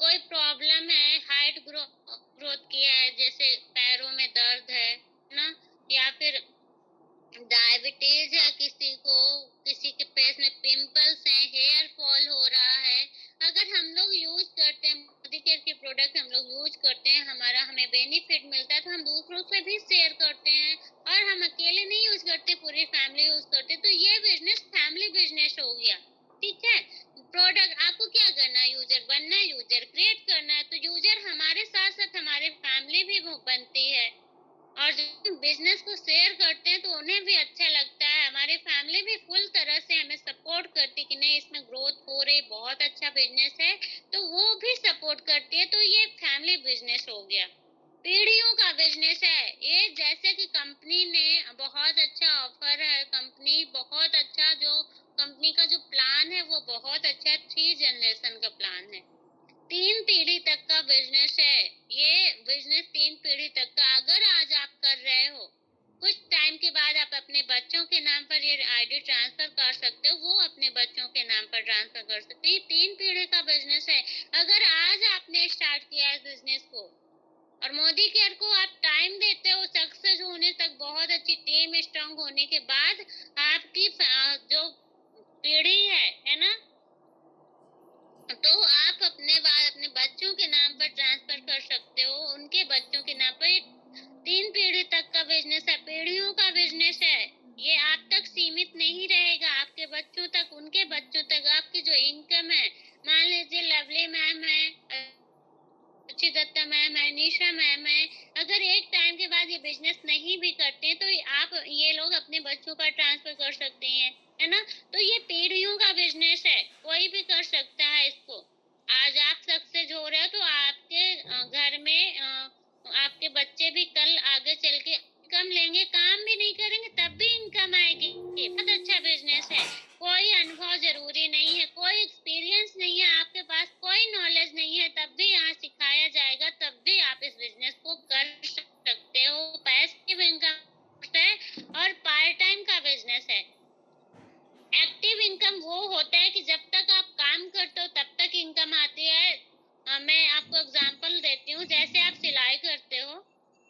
कोई प्रॉब्लम है, हाइट ग्रोथ किया है, जैसे पैरों में दर्द है ना, या फिर डायबिटीज है किसी को, किसी के फेस में पिंपल्स हैं, हेयर फॉल हो रहा है, अगर हम लोग यूज करते हैं मोदी केयर के प्रोडक्ट, हम लोग यूज करते हैं, हमें बेनिफिट मिलता है, तो हम दूसरों से भी शेयर करते हैं, और हम अकेले नहीं यूज करते, पूरी फैमिली यूज करते, तो ये बिजनेस फैमिली बिजनेस हो गया। ठीक है, प्रोडक्ट आपको क्या करना है, यूजर बनना है, यूजर क्रिएट करना है, तो यूजर हमारे साथ साथ हमारे फैमिली भी बनती है, और जब बिजनेस को शेयर करते हैं तो उन्हें भी अच्छा लगता है, हमारी फैमिली भी फुल तरह से हमें सपोर्ट करती कि नहीं इसमें ग्रोथ हो रही, बहुत अच्छा बिजनेस है, तो वो भी सपोर्ट करती है, तो ये फैमिली बिजनेस हो गया। पीढ़ियों का बिजनेस है ये, जैसे कि कंपनी ने बहुत अच्छा ऑफर है, कंपनी बहुत अच्छा, जो कंपनी का जो प्लान है वो बहुत अच्छा 3 जनरेशन का प्लान है, 3 पीढ़ी तक का बिजनेस है ये, बिजनेस 3 पीढ़ी तक का। अगर आज आप कर रहे हो, कुछ टाइम के बाद आप अपने बच्चों के नाम पर ये आईडी ट्रांसफर कर सकते हो, वो अपने बच्चों के नाम पर ट्रांसफर कर सकते हो, ये 3 पीढ़ी का बिजनेस है। अगर आज आपने स्टार्ट किया है बिजनेस को और मोदी केयर को आप टाइम देते हो सक्सेस होने तक, बहुत अच्छी टीम स्ट्रांग होने के बाद, आपकी जो पीढ़ी है ना, तो आप अपने बच्चों के नाम पर ट्रांसफर कर सकते हो, उनके बच्चों के नाम पर, 3 पीढ़ी तक का बिजनेस है, पीढ़ियों का बिजनेस है ये, आप तक सीमित नहीं रहेगा, आपके बच्चों तक, उनके बच्चों तक, आपकी जो इनकम है, मान लीजिए लवली मैम है, अच्छी दत्ता मैम है, निशा मैम है, अगर एक टाइम के बाद ये बिजनेस नहीं भी करते तो आप ये लोग अपने बच्चों पर ट्रांसफर कर सकते हैं, है ना। तो ये पीढ़ियों का बिजनेस है, कोई भी कर सकता है इसको। आज आप सक्सेस हो रहे हो तो आपके घर में आपके बच्चे भी कल आगे चल के इनकम लेंगे, काम भी नहीं करेंगे तब भी इनकम आएगी, बहुत अच्छा बिजनेस है। कोई अनुभव जरूरी नहीं है, कोई एक्सपीरियंस नहीं है आपके पास, कोई नॉलेज नहीं है, तब भी यहाँ सिखाया जाएगा, तब भी आप इस बिजनेस को कर सकते हो। पैसिव इनकम है और पार्ट टाइम का बिजनेस है। एक्टिव इनकम वो होता है कि जब तक आप काम करते हो तब तक इनकम आती है। मैं आपको एग्जांपल देती हूँ, जैसे आप सिलाई करते हो,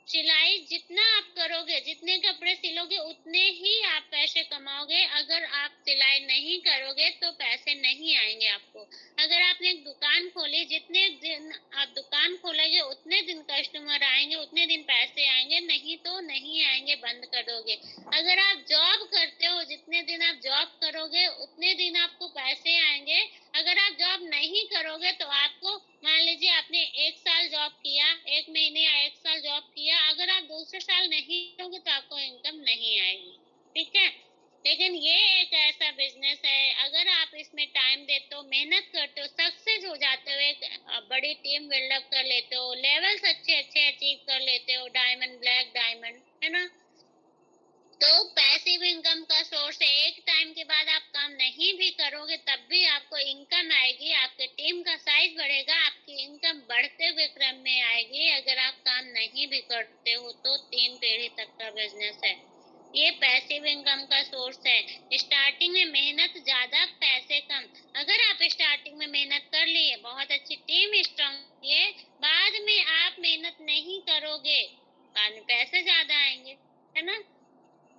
सिलाई जितना आप करोगे, जितने कपड़े सिलोगे उतने ही आप पैसे कमाओगे, अगर आप सिलाई नहीं करोगे तो पैसे नहीं आएंगे आपको। अगर आपने एक दुकान खोली, जितने दिन आप दुकान खोलोगे उतने दिन कस्टमर आएंगे, उतने दिन पैसे आएंगे, नहीं तो नहीं आएंगे, बंद कर दोगे। अगर आप जॉब करते हो, जितने दिन आप जॉब करोगे उतने दिन आपको पैसे आएंगे, अगर आप जॉब नहीं करोगे तो आपको, मान लीजिए आपने 1 साल जॉब किया, 1 महीने या 1 साल जॉब किया, अगर आप दूसरे साल नहीं करोगे तो आपको इनकम नहीं आएगी। ठीक है, लेकिन ये एक ऐसा बिजनेस है, अगर आप इसमें टाइम देते हो, मेहनत करते हो, सक्सेस हो जाते हो, एक बड़ी टीम बिल्डअप कर लेते हो, लेवल्स अच्छे अच्छे अचीव कर लेते हो, डायमंड, ब्लैक डायमंड, है ना, तो पैसिव इनकम का सोर्स है। एक टाइम के बाद आप काम नहीं भी करोगे तब भी आपको इनकम आएगी, आपके टीम का साइज बढ़ेगा, आपकी इनकम बढ़ते हुए क्रम में आएगी, अगर आप काम नहीं भी करते हो तो। 3 पीढ़ी तक का बिजनेस है ये, पैसिव इनकम का सोर्स है। स्टार्टिंग में मेहनत ज्यादा, पैसे कम। अगर आप स्टार्टिंग में मेहनत कर लिए, बहुत अच्छी टीम स्ट्रांग है, बाद में आप मेहनत नहीं करोगे, बाद में पैसे ज्यादा आएंगे, है ना।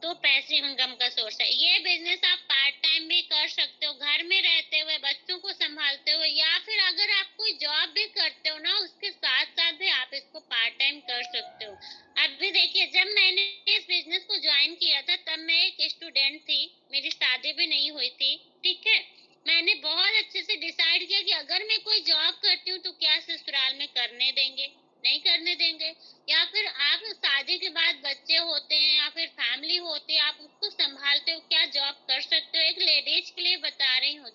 तो पैसिव इनकम का सोर्स है ये बिजनेस। आप पार्ट टाइम भी कर सकते हो, घर में रहते हुए, बच्चों को संभालते हुए, या फिर अगर आप कोई जॉब भी करते हो ना, उसके साथ साथ भी आप इसको पार्ट टाइम कर सकते हो। अभी देखिए, जब मैंने इस बिजनेस को ज्वाइन किया था तब मैं एक स्टूडेंट थी, मेरी शादी भी नहीं हुई थी। ठीक है, मैंने बहुत अच्छे से डिसाइड किया कि अगर मैं कोई जॉब करती हूँ तो क्या ससुराल में करने देंगे, नहीं करने देंगे, या फिर आप शादी के बाद बच्चे होते हैं या फिर फैमिली होती है, आप उसको संभालते हो, क्या जॉब कर सकते हो। एक लेडीज के लिए बता रही हूँ,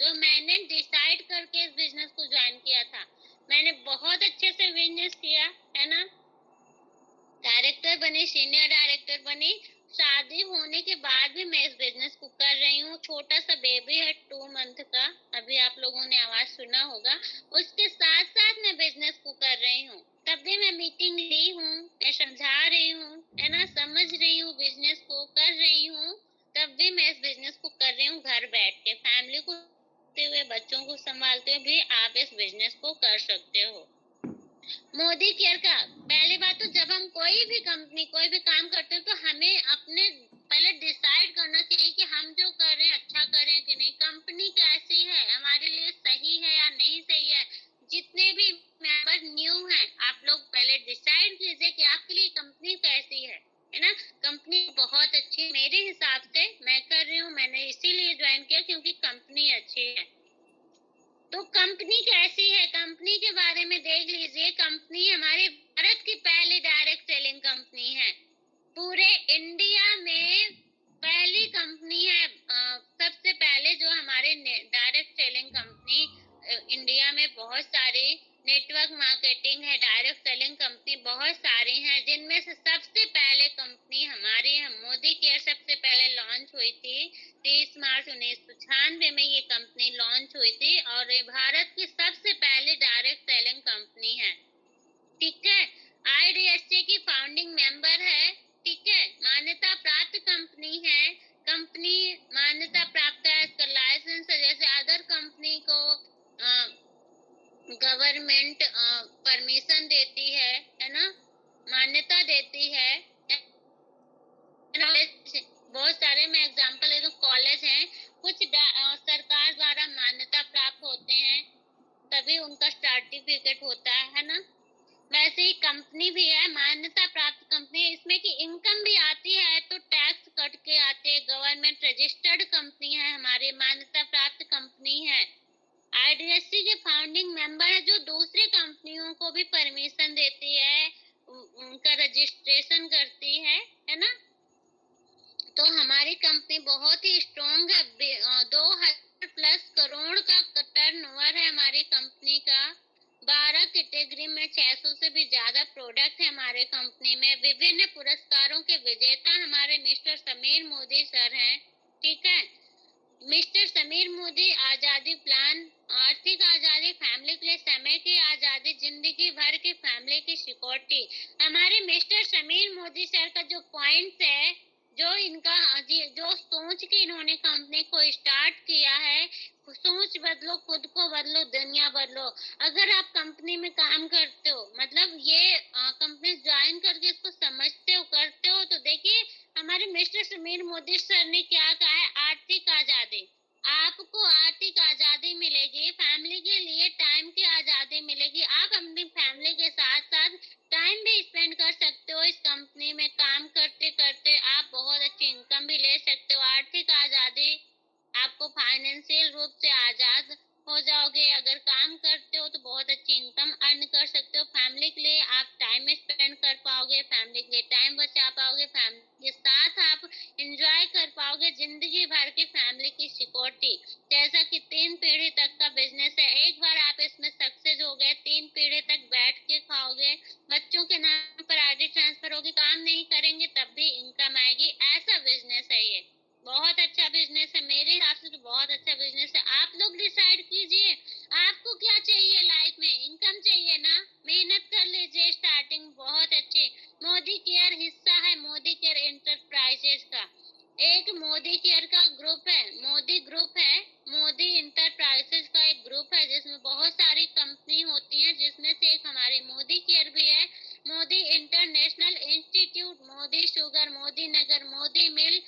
शादी होने के बाद भी मैं इस बिजनेस को कर रही हूँ। छोटा सा बेबी है 2 मंथ का, अभी आप लोगों ने आवाज सुना होगा। उसके साथ साथ मैं बिजनेस को कर रही हूँ। तब भी मैं मीटिंग ली हूँ, मैं समझा रही हूँ, है ना, समझ रही हूँ, बिजनेस को कर रही हूँ। तब भी मैं इस बिजनेस को कर रही हूँ घर बैठ के। फैमिली को देखते हुए, बच्चों को संभालते हुए भी आप इस बिजनेस को कर सकते हो। मोदी केयर का पहली बात तो, जब हम कोई भी कंपनी कोई भी काम करते हैं तो हमें अपने पहले डिसाइड करना चाहिए कि हम जो कर रहे हैं अच्छा कर रहे हैं कि नहीं, कंपनी कैसी है, हमारे लिए सही है या नहीं सही है। जितने भी मेंबर न्यू हैं, आप लोग पहले डिसाइड कीजिए कि आपके लिए कंपनी कैसी है ना। कंपनी बहुत अच्छी मेरे हिसाब से, मैं कर रही हूँ, मैंने इसीलिए ज्वाइन किया क्योंकि कंपनी अच्छी है। तो कंपनी कैसी है, कंपनी के बारे में देख लीजिए। कंपनी हमारे भारत की पहली डायरेक्ट सेलिंग कंपनी है। पूरे इंडिया में पहली कंपनी है। सबसे पहले जो हमारे डायरेक्ट सेलिंग कंपनी इंडिया में बहुत सारी नेटवर्क मार्केटिंग है, डायरेक्ट सेलिंग कंपनी बहुत सारी हैं, जिनमें से सबसे पहले कंपनी हमारी है। मोदी केयर सबसे पहले लॉन्च हुई थी 30 मार्च 1996 में, ये कंपनी लॉन्च हुई थी और ये भारत की सबसे पहले डायरेक्ट सेलिंग कंपनी है। ठीक है, IDSC की फाउंडिंग मेंबर है। ठीक है, मान्यता प्राप्त कंपनी है। कंपनी मान्यता प्राप्त है, इसका लाइसेंस है। जैसे अदर कंपनी को गवर्नमेंट परमिशन देती है ना, मान्यता देती है। बहुत सारे मैं एग्जांपल ले दूं, कॉलेज हैं, कुछ सरकार द्वारा मान्यता प्राप्त होते हैं, तभी उनका सर्टिफिकेट होता है ना। वैसे ही कंपनी भी है, मान्यता प्राप्त कंपनी है। इसमें की इनकम भी आती है तो टैक्स कट के आते हैं। गवर्नमेंट रजिस्टर्ड कंपनी है हमारी, मान्यता प्राप्त कंपनी है। IDSC के फाउंडिंग मेंबर है, जो दूसरी कंपनियों को भी परमिशन देती है, उनका रजिस्ट्रेशन करती है ना। तो हमारी कंपनी बहुत ही स्ट्रॉन्ग है। 2,000+ करोड़ का टर्नओवर है हमारी कंपनी का। 12 कैटेगरी में 600 से भी ज्यादा प्रोडक्ट है हमारे कंपनी में। विभिन्न पुरस्कारों के विजेता हमारे मिस्टर समीर मोदी सर हैं। ठीक है, मिस्टर समीर मोदी आजादी प्लान, आर्थिक आजादी, फैमिली के लिए समय की आजादी, जिंदगी भर की फैमिली की सिक्योरिटी। हमारे मिस्टर समीर मोदी सर का जो पॉइंट है, जो इनका जो सोच के इन्होंने कंपनी को स्टार्ट किया है, सोच बदलो, खुद को बदलो, दुनिया बदलो। अगर आप कंपनी में काम करते हो, मतलब ये कंपनी ज्वाइन करके इसको समझते हो, करते हो, तो देखिए हमारे मिस्टर समीर मोदी सर ने क्या कहा है, आर्थिक आजादी। आपको आर्थिक आजादी मिलेगी, फैमिली के लिए टाइम की आजादी मिलेगी। आप अपनी फैमिली के साथ साथ टाइम भी स्पेंड कर सकते हो। इस कंपनी में काम करते करते आप बहुत अच्छी इनकम भी ले सकते हो। आर्थिक आजादी, आपको फाइनेंशियल रूप से आजाद हो जाओगे। अगर काम करते हो तो बहुत अच्छी इनकम अर्न कर सकते हो। फैमिली के लिए आप टाइम स्पेंड कर पाओगे, फैमिली के लिए टाइम बचा पाओगे, फैमिली के साथ आप एंजॉय कर पाओगे जिंदगी भर की फैमिली की सिक्योरिटी। जैसा कि 3 पीढ़ी तक का बिजनेस है, एक बार आप इसमें सक्सेस हो गए, 3 पीढ़ी तक बैठ के खाओगे, बच्चों के नाम पर ID ट्रांसफर होगी, काम नहीं करेंगे तब भी इनकम आएगी। ऐसा बिजनेस है ये, बहुत अच्छा बिजनेस है। मेरे हिसाब से तो बहुत अच्छा बिजनेस है। आप लोग डिसाइड कीजिए आपको क्या चाहिए लाइफ में। इनकम चाहिए ना, मेहनत कर लीजिए। स्टार्टिंग बहुत अच्छी। मोदी केयर हिस्सा है मोदी केयर एंटरप्राइजेस का। एक मोदी केयर का ग्रुप है, मोदी ग्रुप है, मोदी इंटरप्राइजेस का एक ग्रुप है, जिसमें बहुत सारी कंपनी होती हैं, जिसमें से एक हमारी मोदी केयर भी है। Modi international institute, Modi sugar, Modi Nagar, Modi mill,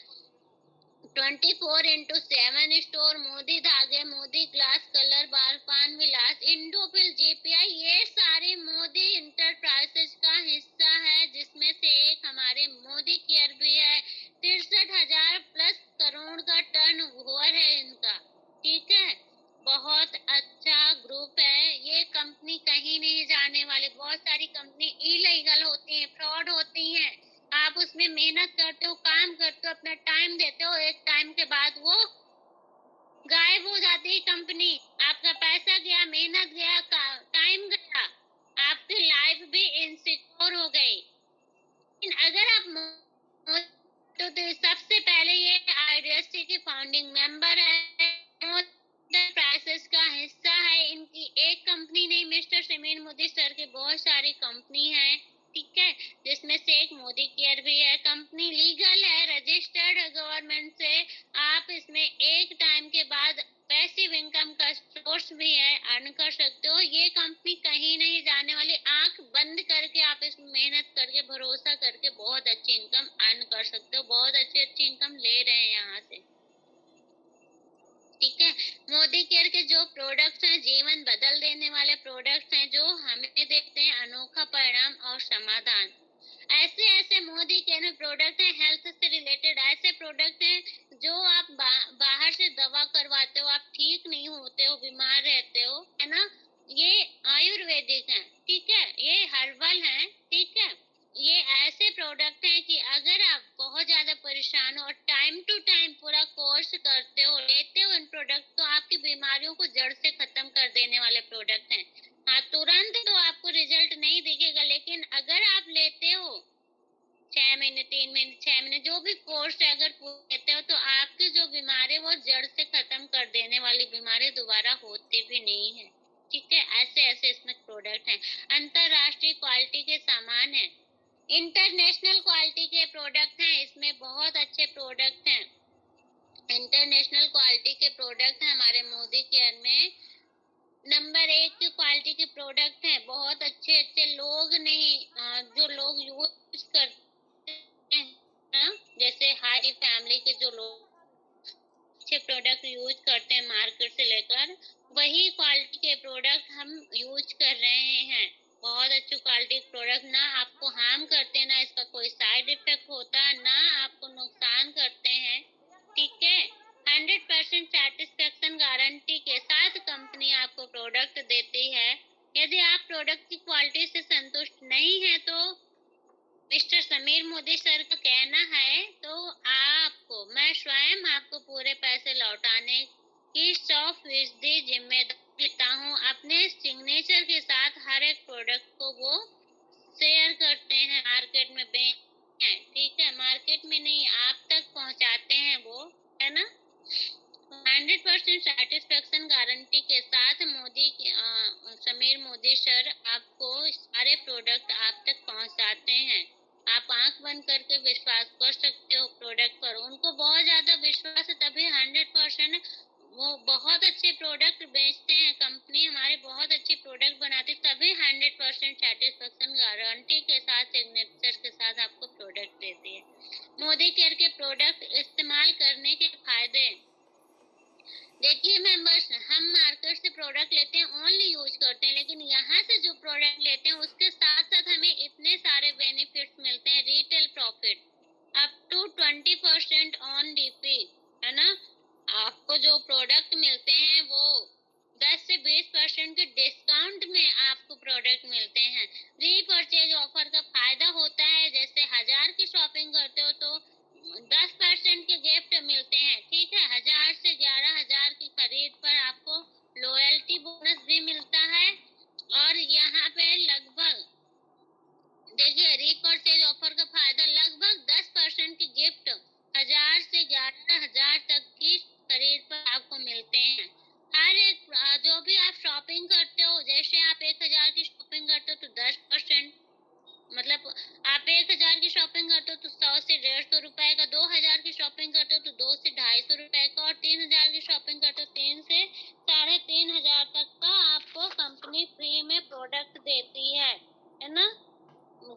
24x7 store, Modi धागे, मोदी ग्लास कलर, बाल पान विलास, इंडोफिल, GPI, ये सारे मोदी इंटरप्राइजेस का हिस्सा है, जिसमें से एक हमारे मोदी केयर भी है। 63,000+ करोड़ का टर्नओवर है इनका। ठीक है, बहुत अच्छा ग्रुप है। ये कंपनी कहीं नहीं जाने वाली। बहुत सारी कंपनी इलीगल होती है, फ्रॉड होती है। आप उसमें मेहनत करते हो, काम करते हो, अपना टाइम देते हो, एक टाइम के बाद वो गायब हो जाती है कंपनी। आपका पैसा गया, मेहनत गया, टाइम गया, आपकी लाइफ भी इनसिक्योर हो गई। लेकिन अगर आप तो सबसे पहले ये आईडीएससी की फाउंडिंग मेंबर है, प्राइसेस का हिस्सा है। इनकी एक कंपनी नहीं, मिस्टर समीर मोदी सर की बहुत सारी कंपनी है, ठीक है, जिसमें से एक मोदी केयर भी है। कंपनी लीगल है, रजिस्टर्ड है गवर्नमेंट से। आप इसमें एक टाइम के बाद पैसिव इनकम का सोर्स भी है, अर्न कर सकते हो। ये कंपनी कहीं नहीं जाने वाली। आंख बंद करके आप इसमें मेहनत करके, भरोसा करके बहुत अच्छी इनकम अर्न कर सकते हो। बहुत अच्छी इनकम ले रहे हैं यहाँ से, ठीक है। मोदी केयर के जो प्रोडक्ट्स हैं, जीवन बदल देने वाले प्रोडक्ट्स हैं, जो हमें देते हैं अनोखा परिणाम और समाधान। ऐसे ऐसे मोदी केयर में प्रोडक्ट हैं, हेल्थ से रिलेटेड ऐसे प्रोडक्ट हैं जो आप बाहर से दवा करवाते हो, आप ठीक नहीं होते हो, बीमार रहते हो, है ना, ये आयुर्वेदिक हैं, ठीक है, ये हर्बल हैं, ठीक है। ये ऐसे प्रोडक्ट हैं कि अगर आप बहुत ज्यादा परेशान हो और टाइम टू टाइम पूरा कोर्स करते हो, लेते हो इन प्रोडक्ट, तो आपकी बीमारियों को जड़ से खत्म कर देने वाले प्रोडक्ट हैं। हाँ, तुरंत तो आपको रिजल्ट नहीं दिखेगा, लेकिन अगर आप लेते हो 6 महीने, 3 महीने, 6 महीने, जो भी कोर्स है अगर लेते हो, तो आपकी जो बीमारी वो जड़ से खत्म कर देने वाली बीमारी दोबारा होती भी नहीं है, ठीक है। ऐसे ऐसे इसमें प्रोडक्ट हैं। अंतरराष्ट्रीय क्वालिटी के सामान है, इंटरनेशनल क्वालिटी के प्रोडक्ट हैं, इसमें बहुत अच्छे प्रोडक्ट हैं। इंटरनेशनल क्वालिटी के प्रोडक्ट हैं हमारे मोदी केयर में। नंबर 1 की क्वालिटी के प्रोडक्ट हैं, बहुत अच्छे अच्छे लोग नहीं, जो लोग यूज करते हैं ना, जैसे हाई फैमिली के जो लोग अच्छे प्रोडक्ट यूज करते हैं मार्केट से लेकर, वही क्वालिटी के प्रोडक्ट हम यूज कर रहे हैं। बहुत अच्छी क्वालिटी प्रोडक्ट, ना आपको हार्म करते, ना इसका कोई साइड इफेक्ट होता, ना आपको नुकसान करते हैं, ठीक है। 100% सेटिस्फेक्शन गारंटी के साथ कंपनी आपको प्रोडक्ट देती है। यदि आप प्रोडक्ट की क्वालिटी से संतुष्ट नहीं है तो मिस्टर समीर मोदी सर का कहना है, तो आपको, मैं स्वयं आपको पूरे पैसे लौटाने की 100% जिम्मेदारी लेता हूँ। अपने सिग्नेचर के साथ हर एक प्रोडक्ट को वो शेयर करते हैं, मार्केट में बेचते हैं, ठीक है, मार्केट में नहीं, आप तक पहुँचाते हैं वो, है ना। 100% सेटिस्फेक्शन गारंटी के साथ समीर मोदी सर आपको सारे प्रोडक्ट आप तक पहुंचाते हैं। आप आंख बंद करके विश्वास कर सकते हो प्रोडक्ट पर। उनको बहुत ज्यादा विश्वास है, तभी 100% वो बहुत अच्छे प्रोडक्ट बेचते हैं। कंपनी हमारे बहुत अच्छी प्रोडक्ट बनाती है, तभी 100% सेटिस्फेक्शन गारंटी के साथ, सिग्नेचर के साथ आपको प्रोडक्ट देती है। मोदी केयर के प्रोडक्ट इस्तेमाल करने के फायदे, देखिए मेंबर्स, हम मार्केट से प्रोडक्ट लेते हैं, ओनली यूज करते हैं, लेकिन यहाँ से जो प्रोडक्ट लेते हैं उसके साथ साथ हमें इतने सारे बेनिफिट्स मिलते हैं। Retail profit up to 20% on DP, है ना। आपको जो प्रोडक्ट मिलते हैं वो 10 से 20% के डिस्काउंट में आपको प्रोडक्ट मिलते हैं। रीपरचेज ऑफर का फायदा होता है, जैसे 1000 की शॉपिंग करते हो तो 10% के गिफ्ट मिलते हैं, ठीक है। 1000 से 11,000 की खरीद पर आपको लॉयल्टी बोनस भी मिलता है। और यहाँ पे लगभग, देखिए, रीपरचेज ऑफर का फायदा लगभग 10% के गिफ्ट 1000 से 11,000 तक की खरीद पर आपको मिलते हैं। हर एक जो भी आप शॉपिंग करते हो, जैसे आप 1000 की शॉपिंग करते हो तो 10%, मतलब आप 1000 की शॉपिंग करते हो तो 100 से 150 रुपए का, 2000 की शॉपिंग करते हो तो 2 से 250 रुपए का, और 3000 की शॉपिंग करते हो 3 से 3500 तक का आपको कंपनी फ्री में प्रोडक्ट देती है ना,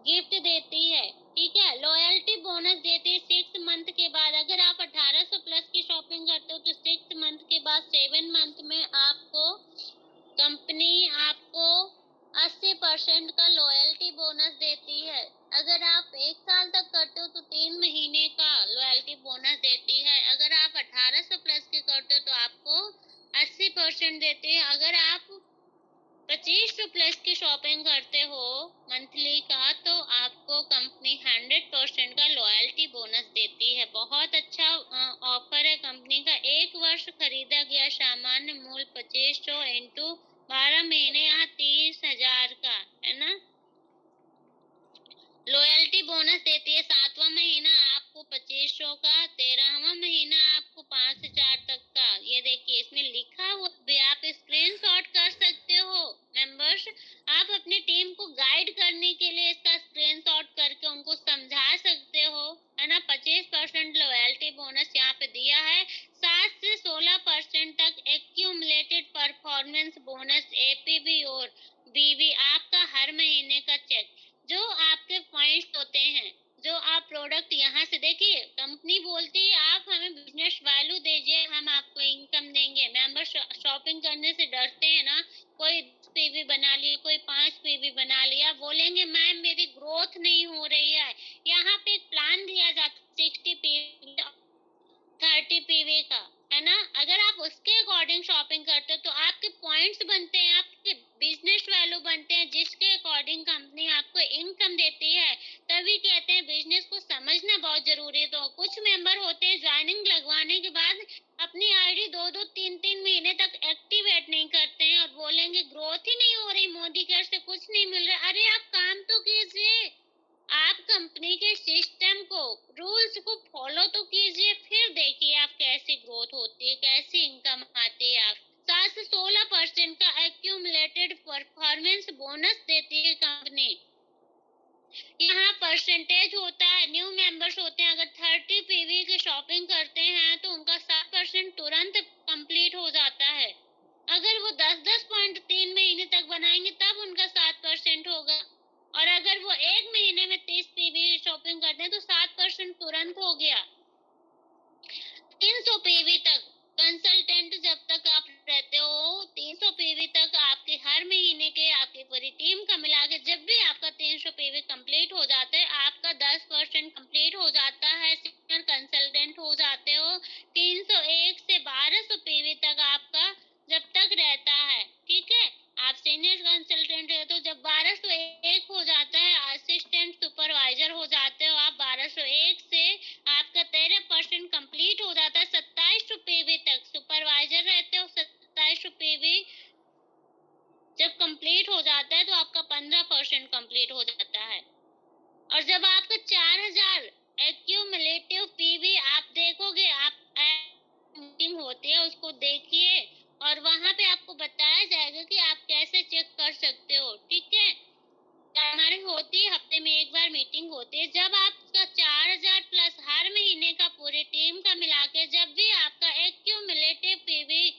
गिफ्ट देती है, ठीक है। लॉयल्टी बोनस देती है 6 मंथ के बाद। अगर आप 1800 प्लस की शॉपिंग करते हो तो 6 मंथ के बाद 7 मंथ में आपको कंपनी आपको 80% का लॉयल्टी बोनस देती है। अगर आप 1 साल तक करते हो तो 3 महीने का लॉयल्टी बोनस देती है। अगर आप 1800 प्लस के करते हो तो आपको 80% देती है। अगर आप 2500 प्लस की शॉपिंग करते हो मंथली का, तो आपको कंपनी 100% का लॉयल्टी बोनस देती है। बहुत अच्छा ऑफर है कंपनी का। 1 वर्ष खरीदा गया सामान्य मूल्य 2500 इंटू 12 महीने, यहाँ 30,000 का, है ना। लॉयल्टी बोनस देती है, 7वां महीना आपको 2500 मेंबरों का 13वां महीना आपको 5 से 4 तक का, ये देखिए इसमें लिखा हुआ भी, आप स्क्रीनशॉट कर सकते हो मेंबर्स। आप अपनी टीम को गाइड करने के लिए इसका स्क्रीनशॉट करके उनको समझा सकते हो, है ना। 25% लॉयल्टी बोनस यहाँ पे दिया है। 7 से 16% तक एक्यूमुलेटेड परफॉर्मेंस बोनस, एपीवी और बीवी, आपका हर महीने का चेक, जो आपके पॉइंट्स होते हैं, जो आप प्रोडक्ट यहाँ से देखिए, कंपनी बोलती है आप हमें बिजनेस वैल्यू दीजिए, हम आपको इनकम देंगे। मेंबर शॉपिंग करने से डरते हैं ना, कोई 10 पीवी बना लिए, कोई 5 पीवी बना लिया, बोलेंगे मैम मेरी ग्रोथ नहीं हो रही है। यहाँ पे एक प्लान दिया जाता है 60 पीवी 30 पीवी का, है ना। अगर आप उसके अकॉर्डिंग शॉपिंग करते हो तो आपके पॉइंट्स बनते हैं, आपके बिजनेस वैल्यू बनते हैं, जिसके अकॉर्डिंग कंपनी आपको इनकम देती है। तभी कहते हैं बिजनेस को समझना बहुत जरूरी है। तो कुछ मेंबर होते हैं ज्वाइनिंग लगवाने के बाद अपनी आईडी 2-2 3-3 महीने तक एक्टिवेट नहीं करते हैं और बोलेंगे ग्रोथ ही नहीं हो रही, मोदी केयर से कुछ नहीं मिल रहा। अरे आप काम तो कीजिए, आप कंपनी के सिस्टम को, रूल्स को फॉलो तो कीजिए, फिर देखिए आप कैसी ग्रोथ होती है, कैसी इनकम आती है। आप 7 से 16% का एक्यूमुलेटेड परफॉर्मेंस बोनस देती है कंपनी। यहाँ परसेंटेज होता है, न्यू मेंबर्स होते हैं, अगर 30 पीवी की शॉपिंग करते हैं तो उनका 7% तुरंत कंप्लीट हो जाता है। अगर वो 10-10 पॉइंट 3 महीने तक बनाएंगे तब उनका 7% होगा। और अगर वो 1 महीने में 30 पीवी शॉपिंग करते हैं तो 7% तुरंत हो गया। 300 पीवी तक कंसल्टेंट जब तक आप रहते हो, 300 पीवी तक आपके हर महीने के, आपकी पूरी टीम का मिला के जब भी आपका 300 पीवी कंप्लीट हो जाता है, आपका 10% कंप्लीट हो जाता है, सीनियर कंसल्टेंट हो जाते हो। 301 से 1200 पीवी तक आपका जब तक रहता है, ठीक है। आप सीनियर कंसल्टेंट है तो जब 1201 हो जाता है, असिस्टेंट सुपरवाइजर हो जाते हो आप। 1201 से आपका 13% कंप्लीट हो जाता है। 2700 पीवी तक सुपरवाइजर रहते हो, 2700 पीवी जब कंप्लीट हो जाता है तो आपका 15% कंप्लीट हो जाता है। और जब आपका 4000 एक्यूमुलेटिव पीवी आप देखोगे, आप मीटिंग होती है उसको देखिए और वहां पे आपको बताया जाएगा कि आप कैसे चेक कर सकते हो, ठीक है। हमारी होती है, हफ्ते में एक बार मीटिंग होती है। जब आपका 4000 प्लस हर महीने का पूरी टीम का मिला के जब भी आपका एक्यूमुलेटिव पीवी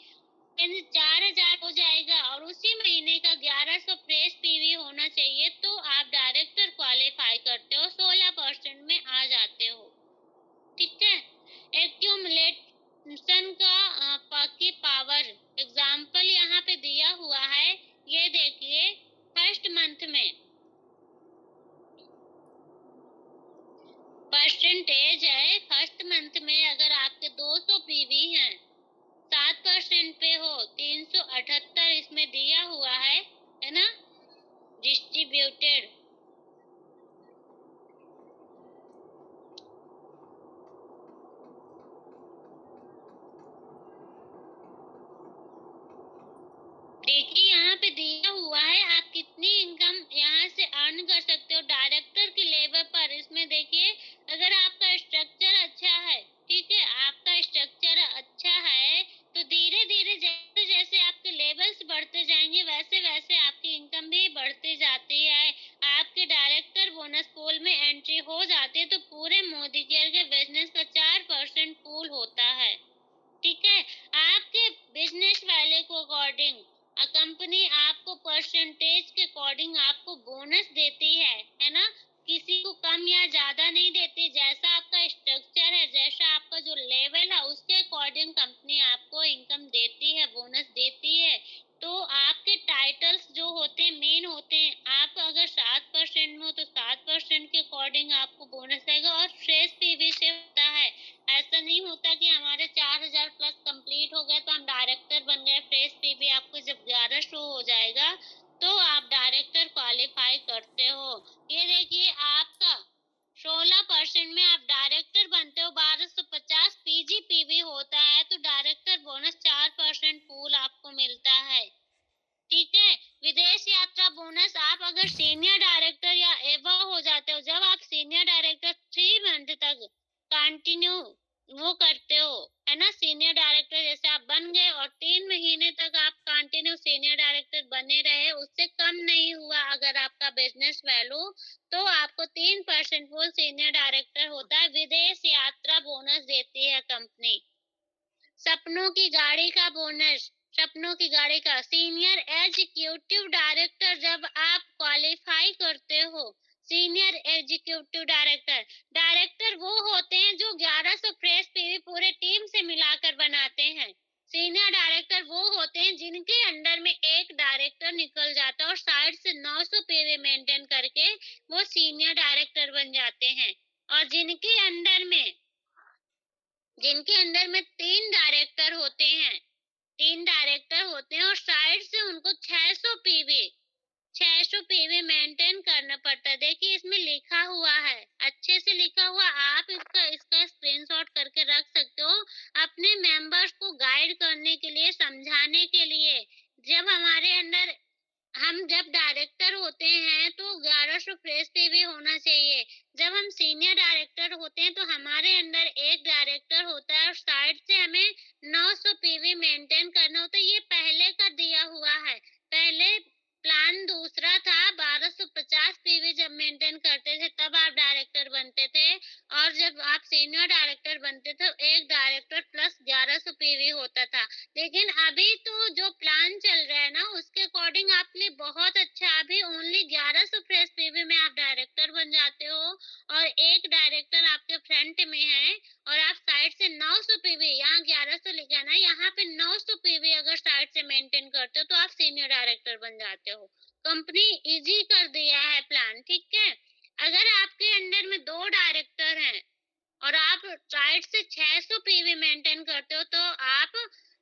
4000 हो जाएगा और उसी महीने का 1100 फ्रेश पीवी होना चाहिए, तो आप डायरेक्टर क्वालिफाई करते हो, 16% में आ जाते हो, ठीक है। एक्यूमुलेशन का की पावर एग्जाम्पल यहाँ पे दिया हुआ है, ये देखिए। फर्स्ट मंथ में परसेंटेज है, फर्स्ट मंथ में अगर आपके 200 पीवी हैं, 7% पे हो, 378 इसमें दिया हुआ है ना, डिस्ट्रीब्यूटेड। देखिए यहाँ पे दिया हुआ है आप कितनी इनकम यहाँ से अर्न कर सकते हो डायरेक्टर के लेवल पर। इसमें देखिए अगर आपका स्ट्रक्चर अच्छा है, ठीक है, आपका स्ट्रक्चर अच्छा है तो धीरे धीरे जैसे जैसे आपके लेवल्स बढ़ते जाएंगे वैसे वैसे आपकी इनकम भी बढ़ती जाती है। आपके डायरेक्टर बोनस पूल में एंट्री हो जाती है तो पूरे मोदी केयर के बिजनेस का 4% पूल होता है, ठीक है। आपके बिजनेस वाले को अकॉर्डिंग कंपनी आपको परसेंटेज के अकॉर्डिंग आपको बोनस देती है ना। किसी को कम या ज्यादा नहीं देती, जैसा आपका स्ट्रक्चर है, जैसा आपका जो लेवल है उसके अकॉर्डिंग कंपनी आपको इनकम देती है, बोनस देती है। तो आपके टाइटल्स जो होते हैं मेन होते हैं, आप अगर 7% में हो तो 7% के अकॉर्डिंग आपको बोनस आएगा। और फ्रेश पीवी से होता है, ऐसा नहीं होता कि हमारे 4000 प्लस कंप्लीट हो गए तो हम डायरेक्टर बन गए। फ्रेश पीवी आपको जब 1100 हो जाएगा तो आप डायरेक्टर क्वालिफाई करते हो। ये देखिए आपका 16% में आप डायरेक्टर बनते हो। 1250 पीजी पीवी होता है तो डायरेक्टर वो करते हो, है ना, सीनियर डायरेक्टर जैसे आप बन गए और 3 महीने तक आप कंटिन्यू सीनियर डायरेक्टर बने रहे, उससे कम नहीं हुआ अगर आपका बिजनेस वैल्यू, तो आपको 3% वो सीनियर डायरेक्टर होता है। विदेश यात्रा बोनस देती है कंपनी। सपनों की गाड़ी का बोनस, सपनों की गाड़ी का सीनियर एग्जीक्यूटिव डायरेक्टर जब आप क्वालिफाई करते हो, सीनियर एग्जीक्यूटिव डायरेक्टर, डायरेक्टर वो होते हैं जो 1100 फ्रेश पीवी पूरे टीम से मिलाकर बनाते हैं। सीनियर डायरेक्टर वो होते हैं जिनके अंडर में एक डायरेक्टर निकल जाता है और साइड से 900 पीवी मेंटेन करके वो सीनियर डायरेक्टर बन जाते हैं। और जिनके अंडर में 3 डायरेक्टर होते हैं, 3 डायरेक्टर होते हैं और साइड से उनको 600 पीवी मेंटेन करना पड़ता है। देखिए इसमें लिखा हुआ है, अच्छे से लिखा हुआ, आप इसका स्क्रीनशॉट करके रख सकते हो अपने मेंबर्स को गाइड करने के लिए, समझाने के लिए। जब हमारे अंदर हम जब डायरेक्टर होते हैं तो 1100 फ्रेश पीवी होना चाहिए। जब हम सीनियर डायरेक्टर होते हैं तो हमारे अंदर एक डायरेक्टर होता है और साइड से हमें 900 पीवी मेंटेन करना होता है। ये पहले का दिया हुआ है। पहले प्लान दूसरा था, 1250 पीवी जब मेंटेन करते थे तब आप डायरेक्टर बनते थे, और जब आप सीनियर डायरेक्टर बनते थे एक डायरेक्टर प्लस 1100 पीवी होता था। लेकिन अभी तो जो प्लान चल रहा है ना उसके अकॉर्डिंग आपके लिए बहुत अच्छा, अभी ओनली 1100 फ्रेश पीवी में आप डायरेक्टर बन जाते हो और एक डायरेक्टर आपके फ्रंट में है और आप साइड से 900 पीवी, यहाँ 1100 लिखा है ना, यहाँ पे 900 पीवी अगर साइड से मेंटेन करते हो तो आप सीनियर डायरेक्टर बन जाते हो। कंपनी इजी कर दिया है प्लान, ठीक है। अगर आपके अंडर में 2 डायरेक्टर हैं और आप साइड से 600 पीवी मेंटेन करते हो तो आप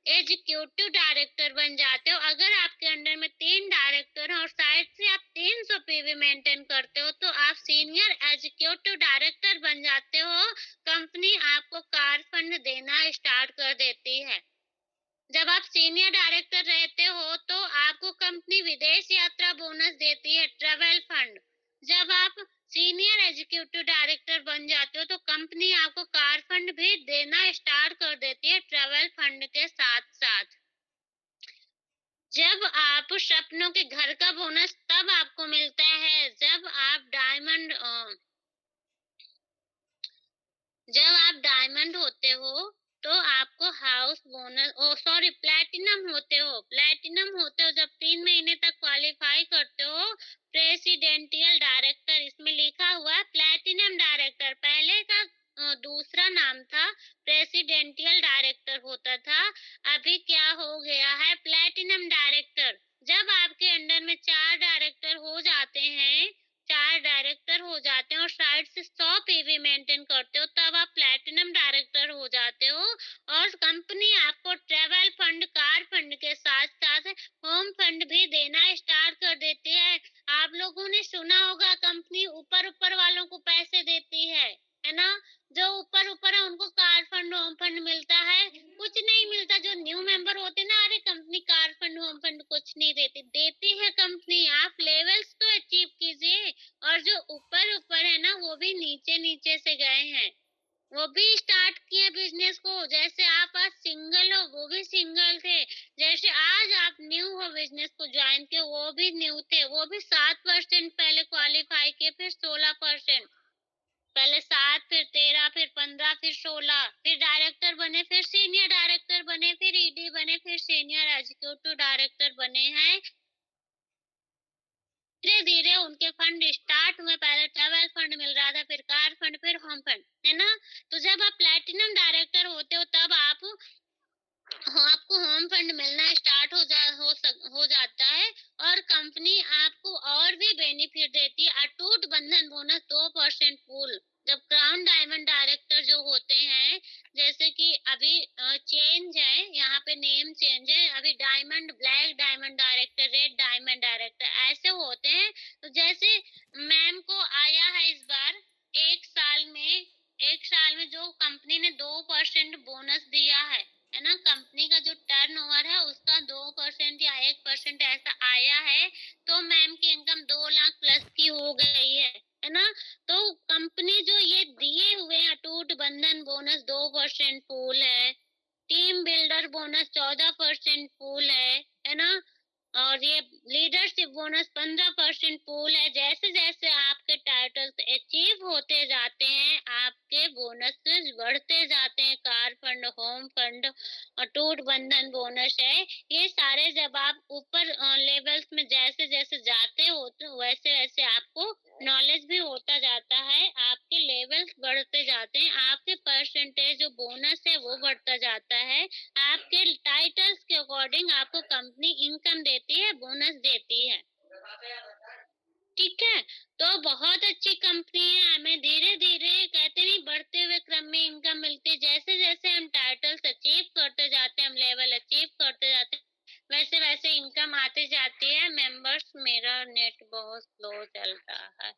एग्जीक्यूटिव डायरेक्टर बन जाते हो। अगर आपके अंडर में 3 डायरेक्टर हैं और साइड से आप 300 पीवी मेंटेन करते हो तो आप सीनियर एग्जीक्यूटिव डायरेक्टर बन जाते हो। कंपनी आपको कार फंड देना स्टार्ट कर देती है। जब आप सीनियर डायरेक्टर रहते हो तो आपको कंपनी विदेश यात्रा बोनस देती है, ट्रैवल फंड। जब आप सीनियर एग्जीक्यूटिव डायरेक्टर बन जाते हो तो कंपनी आपको कार फंड भी देना स्टार्ट कर देती है ट्रैवल फंड के साथ साथ। जब आप सपनों के घर का बोनस तब आपको मिलता है जब आप डायमंड होते हो तो आपको हाउस बोनस, प्लैटिनम होते हो जब 3 महीने तक क्वालिफाई करते हो। प्रेसिडेंटियल डायरेक्टर इसमें लिखा हुआ है, प्लैटिनम डायरेक्टर पहले का दूसरा नाम था, प्रेसिडेंटियल डायरेक्टर होता था, अभी क्या हो गया है, प्लैटिनम डायरेक्टर। जब आपके अंडर में 4 डायरेक्टर हो जाते हैं और साइड से 100 पीवी मेंटेन करते हो तब आप प्लैटिनम डायरेक्टर हो जाते हो और कंपनी आपको ट्रैवल फंड, कार फंड के साथ साथ होम फंड भी देना स्टार्ट कर देती है। आप लोगों ने सुना होगा कंपनी ऊपर ऊपर वालों को पैसे देती है ना, जो ऊपर ऊपर है उनको कार फंड, होम फंड मिलता है। कुछ नहीं मिलता, जो न्यू मेंबर होते ना, अरे company car fund, home fund कुछ नहीं देती, देती है कंपनी। आप लेवल्स तो अचीव कीजिए। और जो ऊपर ऊपर है ना वो भी नीचे नीचे से गए हैं, वो भी स्टार्ट किए बिजनेस को। जैसे आप आज सिंगल हो वो भी सिंगल थे, जैसे आज आप न्यू हो बिजनेस को ज्वाइन किए वो भी न्यू थे, वो भी 7% पहले क्वालिफाई किए, फिर 16%, पहले 7, फिर 13, फिर 15, फिर 16, फिर डायरेक्टर बने, फिर सीनियर डायरेक्टर बने, फिर ईडी बने, फिर सीनियर एग्जीक्यूटिव डायरेक्टर बने हैं। धीरे धीरे उनके फंड स्टार्ट हुए, पहले ट्रैवल फंड मिल रहा था, फिर कार फंड, फिर होम फंड, है ना। तो जब आप प्लैटिनम डायरेक्टर होते हो तब आपको होम फंड मिलना स्टार्ट हो जाता है और कंपनी आपको और भी बेनिफिट देती है। अटूट बंधन बोनस 2% पूल, जब क्राउन डायमंड डायरेक्टर जो होते हैं, जैसे कि अभी चेंज है, यहाँ पे नेम चेंज है, अभी diamond, black diamond director, red diamond director ऐसे होते हैं। तो जैसे मैम को आया है इस बार, एक साल में जो कंपनी ने 2% बोनस दिया है ना, कंपनी का जो टर्नओवर है उसका 2% या 1% ऐसा आया है, तो मैम की इनकम 2 लाख प्लस की हो गई है ना। तो कंपनी जो ये दिए हुए हैं अटूट बंधन बोनस 2% पूल है, टीम बिल्डर बोनस 14% पूल है ना, और ये लीडरशिप बोनस 15% पूल है। जैसे जैसे आपके टाइटल्स अचीव होते जाते हैं, आपके बोनसेस बढ़ते जाते हैं। कार फंड, होम फंड, अटूट बंधन बोनस है, ये सारे जब आप ऊपर लेवल्स में जैसे जैसे जाते हो तो वैसे वैसे आपको नॉलेज भी होता जाता है, आपके लेवल्स बढ़ते जाते हैं, आपके परसेंटेज जो बोनस है वो बढ़ता जाता है। आपके टाइटल्स के अकॉर्डिंग आपको कंपनी इनकम देती है, बोनस देती है। ठीक है, तो बहुत अच्छी कंपनी है। हमें धीरे धीरे कहते नहीं, बढ़ते हुए क्रम में इनकम मिलती है। जैसे जैसे हम टाइटल्स अचीव करते जाते हैं, हम लेवल अचीव करते जाते हैं, वैसे वैसे इनकम आती जाती है। मेंबर्स, मेरा नेट बहुत स्लो चल रहा है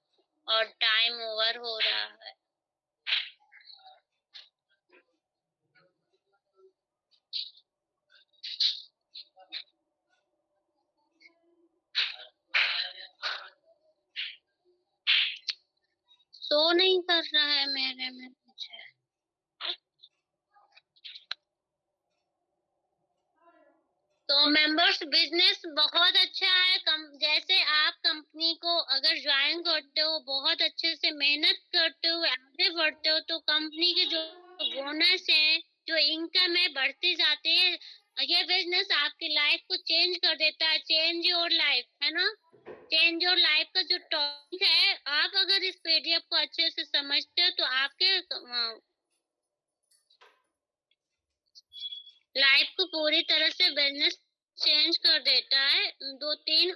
और टाइम ओवर हो रहा है। शो नहीं कर रहा है मेरे में मुझे। तो मेंबर्स, बिजनेस बहुत अच्छा है। जैसे आप कंपनी को अगर ज्वाइन करते हो, बहुत अच्छे से मेहनत करते हो, आगे बढ़ते हो, तो कंपनी के जो बोनस है, जो इनकम है, बढ़ती जाती है। ये बिजनेस आपकी लाइफ को चेंज कर देता है। चेंज योर लाइफ, है ना, चेंज योर लाइफ का जो टॉपिक है, आप अगर इस पीडीएफ को अच्छे से समझते हो तो आपके लाइफ को पूरी तरह से बिजनेस चेंज कर देता है। 2-3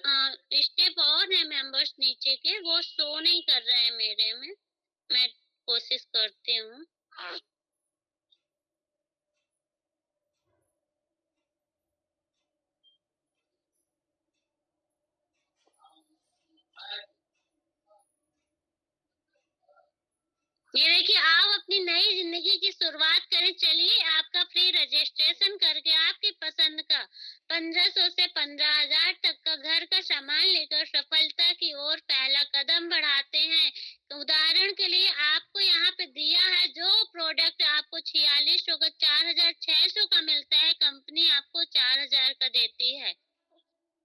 स्टेप और है मेंबर्स नीचे के, वो शो नहीं कर रहे हैं मेरे में। मैं कोशिश करती हूँ। ये देखिए, आप अपनी नई जिंदगी की शुरुआत करें। चलिए, आपका फ्री रजिस्ट्रेशन करके आपकी पसंद का 1500 से 15,000 तक का घर का सामान लेकर सफलता की ओर पहला कदम बढ़ाते हैं। उदाहरण के लिए आपको यहाँ पे दिया है, जो प्रोडक्ट आपको 4600 का 4,600 का मिलता है, कंपनी आपको 4,000 का देती है।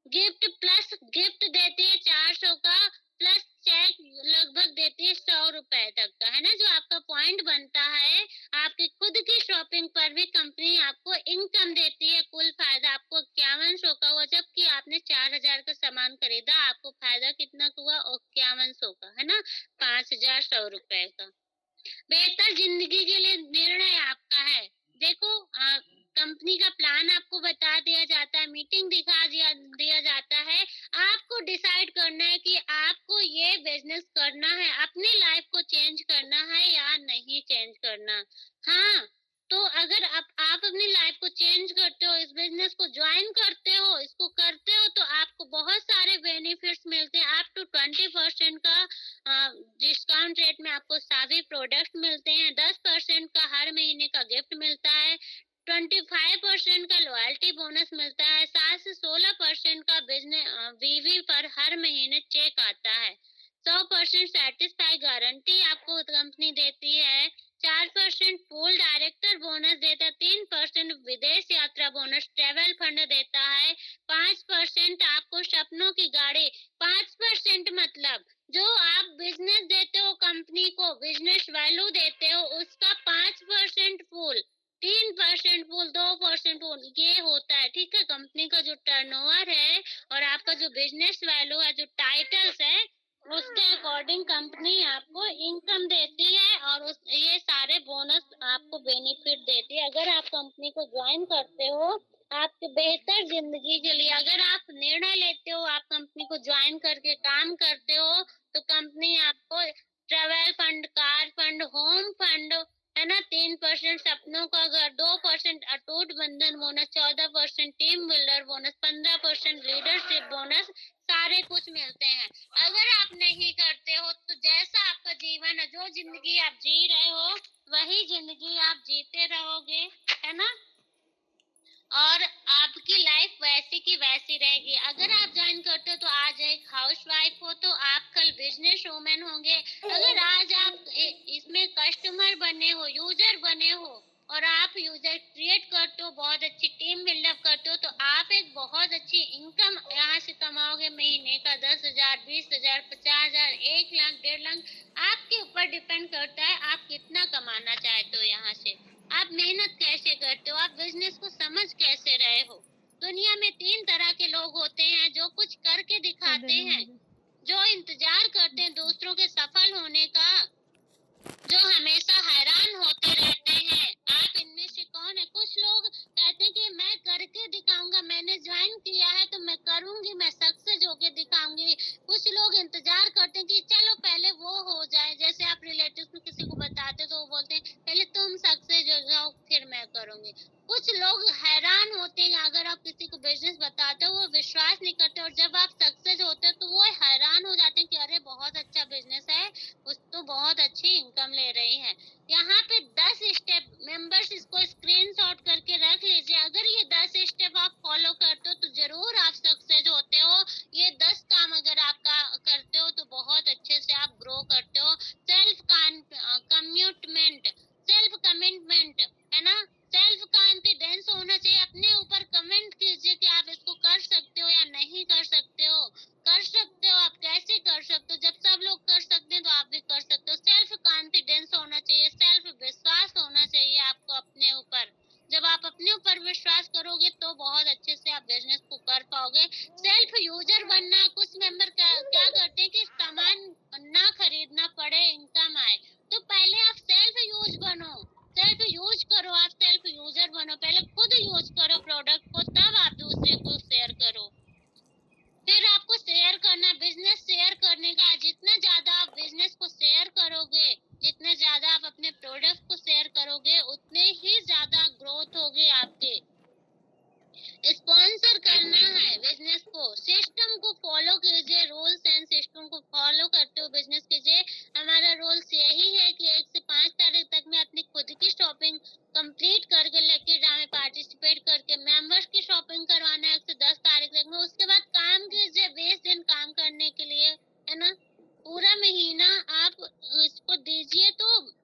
गिफ्ट प्लस गिफ्ट देती है 400 का, प्लस चेक लगभग देती है 100 रुपए तक का, है ना, जो आपका पॉइंट बनता है। आपकी खुद की शॉपिंग पर भी कंपनी आपको इनकम देती है। कुल फायदा आपको 5100 का हुआ, जबकि आपने 4,000 का सामान खरीदा, आपको फायदा कितना हुआ? 5100 का, है ना, 5,100 रुपए का। बेहतर जिंदगी के लिए निर्णय आपका है। देखो, कंपनी का प्लान आपको बता दिया जाता है, मीटिंग दिया जाता है। आपको डिसाइड करना है कि आपको ये बिजनेस करना है, अपनी लाइफ को चेंज करना है या नहीं चेंज करना। हाँ, तो अगर आप अपनी लाइफ को चेंज करते हो, इस बिजनेस को ज्वाइन करते हो, इसको करते हो, तो आपको बहुत सारे बेनिफिट्स मिलते हैं। अप टू 20% का डिस्काउंट रेट में आपको सभी प्रोडक्ट मिलते हैं। 10% का हर महीने का गिफ्ट मिलता है। 25% का लॉयल्टी बोनस मिलता है। 7 से 16% का बिजनेस बीवी पर हर महीने चेक आता है। 100% सेटिस्फाई गारंटी आपको कंपनी देती है। 4% पूल डायरेक्टर बोनस देता है। 3% विदेश यात्रा बोनस ट्रेवल फंड देता है। 5% आपको सपनों की गाड़ी। 5% मतलब जो आप बिजनेस देते हो कंपनी को, बिजनेस वैल्यू देते हो, उसका 5% पूल, 3% पूल, 2% पूल, ये होता है। ठीक है, कंपनी का जो टर्नओवर है और आपका जो बिजनेस वैल्यू है, जो टाइटल्स है, उसके अकॉर्डिंग कंपनी आपको इनकम देती है और ये सारे बोनस आपको बेनिफिट देती है। अगर आप कंपनी को ज्वाइन करते हो आपके बेहतर जिंदगी के लिए, अगर आप निर्णय लेते हो, आप कंपनी को ज्वाइन करके काम करते हो, तो कंपनी आपको travel fund, car fund, home fund, है ना, 3% सपनों का घर, 2% अटूट बंधन bonus, 14% team builder bonus, 15% leadership bonus, सारे कुछ मिलते हैं। अगर आप नहीं करते हो तो जैसा आपका जीवन है, जो जिंदगी आप जी रहे हो, वही जिंदगी आप जीते रहोगे, है ना, और आपकी लाइफ वैसी की वैसी रहेगी। अगर आप ज्वाइन करते हो तो आज एक हाउसवाइफ हो तो आप कल बिजनेस वूमेन होंगे। अगर आज आप इसमें कस्टमर बने हो, यूजर बने हो, यूजर क्रिएट करते हो, बहुत अच्छी टीम बिल्डअप करते हो, तो आप एक बहुत अच्छी इनकम यहाँ से कमाओगे महीने का 10,000, 20,000, 50,000, 1 लाख, 1.5 लाख। आपके ऊपर डिपेंड करता है आप कितना कमाना चाहते हो यहाँ से, आप मेहनत कैसे करते हो, आप बिजनेस को समझ कैसे रहे हो। दुनिया में 3 तरह के लोग होते हैं, जो कुछ करके दिखाते हैं, जो इंतजार करते हैं दूसरों के सफल होने का, जो हमेशा हैरान होते रहते हैं। आप इनमें से कौन है? कुछ लोग कहते हैं कि मैं करके दिखाऊंगा, मैंने ज्वाइन किया है तो मैं करूंगी, मैं सक्सेस होके दिखाऊंगी। कुछ लोग इंतजार करते हैं कि चलो पहले वो हो जाए, जैसे आप रिलेटिव में किसी को बताते तो वो बोलते हैं पहले तुम सक्सेस हो जाओ फिर मैं करूंगी। कुछ लोग हैरान होते हैं, अगर आप किसी को बिजनेस बताते हो वो विश्वास नहीं करते, और जब आप सक्सेस होते हो तो वो हैरान हो जाते हैं कि अरे बहुत अच्छा बिजनेस है, उस तो बहुत अच्छी इनकम ले रही है। यहाँ पे 10 स्टेप मेंबर्स, इसको स्क्रीनशॉट करके रख लीजिए। अगर ये 10 स्टेप आप फॉलो करते हो तो जरूर आप सक्सेस होते हो। ये 10 काम अगर आप करते हो तो बहुत अच्छे से आप ग्रो करते हो। सेल्फ कमिटमेंट, सेल्फ कमिटमेंट है ना, सेल्फ कॉन्फिडेंस होना चाहिए। अपने ऊपर कमेंट कीजिए कि आप इसको कर सकते हो या नहीं कर सकते हो। कर सकते हो, आप कैसे कर सकते हो? जब सब लोग कर सकते हैं तो आप भी कर सकते हो। सेल्फ कॉन्फिडेंस होना चाहिए, सेल्फ विश्वास होना चाहिए आपको अपने ऊपर। जब आप अपने ऊपर विश्वास करोगे तो बहुत अच्छे से आप बिजनेस को कर पाओगे। सेल्फ यूजर बनना, कुछ मेंबर क्या करते हैं कि सामान ना खरीदना पड़े, इनकम आए, तो पहले आप सेल्फ यूज बनो, सेल्फ यूज करो, आप सेल्फ यूजर बनो, पहले खुद यूज करो प्रोडक्ट को, तब आप दूसरे को शेयर करो। फिर आपको शेयर करना, बिजनेस शेयर करने का, जितना ज्यादा आप बिजनेस को शेयर करोगे, जितने ज्यादा आप अपने प्रोडक्ट को शेयर करोगे, उतने ही ज्यादा ग्रोथ होगी आपके। स्पॉन्सर करना है बिजनेस को, सिस्टम को फॉलो कीजिए, रूल्स एंड सिस्टम को फॉलो करते हुए बिजनेस कीजिए। हमारा रूल्स यही है कि 1 से 5 तारीख तक में अपनी खुद की शॉपिंग कंप्लीट करके लकी ड्रा में पार्टिसिपेट करके मेंबर्स की शॉपिंग करवाना है 1 से 10 तारीख तक में। उसके बाद काम कीजिए, 20 दिन काम करने के लिए, है ना, पूरा महीना आप इसको दीजिए। तो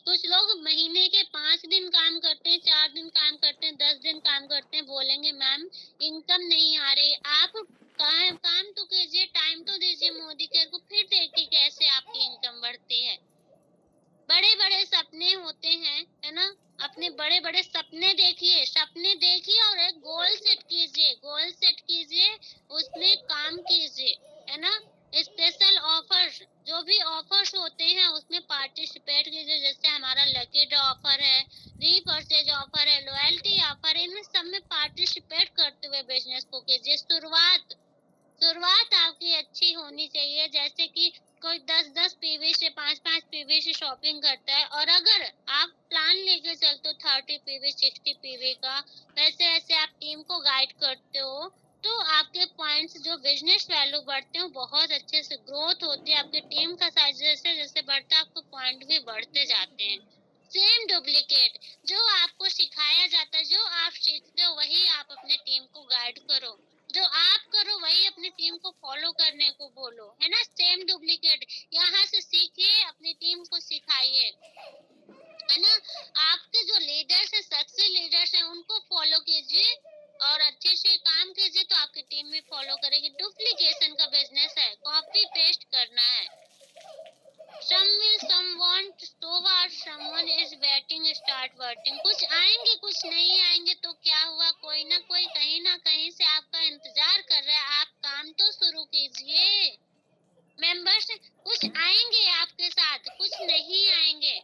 कुछ लोग महीने के 5 दिन काम करते हैं, 4 दिन काम करते हैं, 10 दिन काम करते हैं, बोलेंगे मैम इनकम नहीं आ रही। आप काम तो कीजिए, टाइम तो दीजिए मोदी केयर को, फिर देखिए कैसे आपकी इनकम बढ़ती है। बड़े बड़े सपने होते हैं, है ना, अपने बड़े बड़े सपने देखिए, सपने देखिए और एक गोल सेट कीजिए, गोल सेट कीजिए, उसमें काम कीजिए, है ना। स्पेशल ऑफर्स, जो भी ऑफर्स होते हैं उसमें पार्टिसिपेट कीजिए। जैसे हमारा लकी ड्रॉ ऑफर है, रीपर्चेज ऑफर है, लॉयल्टी ऑफर है, इनमें सब में पार्टिसिपेट करते हुए बिजनेस को कीजिए। शुरुआत आपकी अच्छी होनी चाहिए। जैसे कि कोई 10-10 पीवी से 5-5 पीवी से शॉपिंग करता है, और अगर आप प्लान लेके चलते हो 30 पीवी 60 पीवी का, वैसे ऐसे आप टीम को गाइड करते हो, तो आपके पॉइंट्स जो बिजनेस वैल्यू बढ़ते हैं बहुत अच्छे से ग्रोथ होती है। आपकी टीम का साइज जैसे जैसे बढ़ता है आपके पॉइंट भी बढ़ते जाते हैं। सेम डुप्लीकेट, जो आपको सिखाया जाता है, जो आप सीखते हो वही आप अपने टीम को गाइड करो, जो आप करो वही अपनी टीम को फॉलो करने को बोलो, है ना। सेम डुप्लीकेट, यहाँ से सीखिए, अपनी टीम को सिखाइए, है ना। आपके जो लीडर्स है, सक्सेस लीडर्स है, उनको फॉलो कीजिए और अच्छे से काम कीजिए तो आपकी टीम भी फॉलो करेगी। डुप्लीकेशन का बिजनेस है, कॉपी पेस्ट करना है। Some will, some want, so what, someone is waiting, start waiting। कुछ आएंगे कुछ नहीं आएंगे तो क्या हुआ, कोई ना कोई कहीं ना कहीं से आपका इंतजार कर रहा है, आप काम तो शुरू कीजिए। मेंबर्स कुछ आएंगे आपके साथ, कुछ नहीं आएंगे,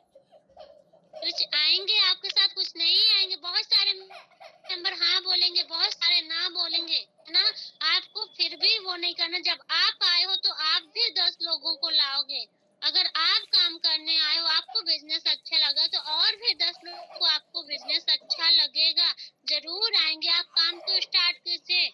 कुछ आएंगे आपके साथ, कुछ नहीं आएंगे। बहुत सारे मेंबर हाँ बोलेंगे, बहुत सारे ना बोलेंगे, है ना। आपको फिर भी वो नहीं करना। जब आप आए हो तो आप भी 10 लोगों को लाओगे। अगर आप काम करने आए हो, आपको बिजनेस अच्छा लगा तो और भी 10 लोगों को आपको बिजनेस अच्छा लगेगा, जरूर आएंगे। आप काम तो स्टार्ट कीजिए।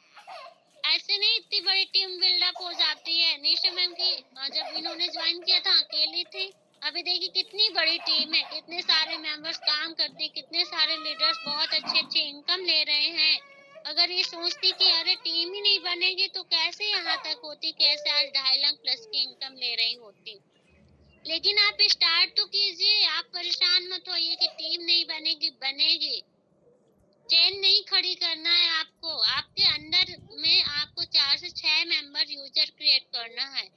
ऐसे नहीं इतनी बड़ी टीम बिल्डअप हो जाती है। निशा मैम की जब इन्होंने ज्वाइन किया था अकेली थी, अभी देखिए कितनी बड़ी टीम है, कितने सारे मेंबर्स काम करते हैं, कितने सारे लीडर्स बहुत अच्छी अच्छी इनकम ले रहे हैं। अगर ये सोचती कि अरे टीम ही नहीं बनेगी तो कैसे यहाँ तक होती, कैसे आज 2.5 लाख प्लस की इनकम ले रही होती। लेकिन आप स्टार्ट तो कीजिए, आप परेशान मत होइए कि टीम नहीं बनेगी, बनेगी। चेन नहीं खड़ी करना है आपको, आपके अंडर में आपको 4 से 6 मेंबर यूजर क्रिएट करना है,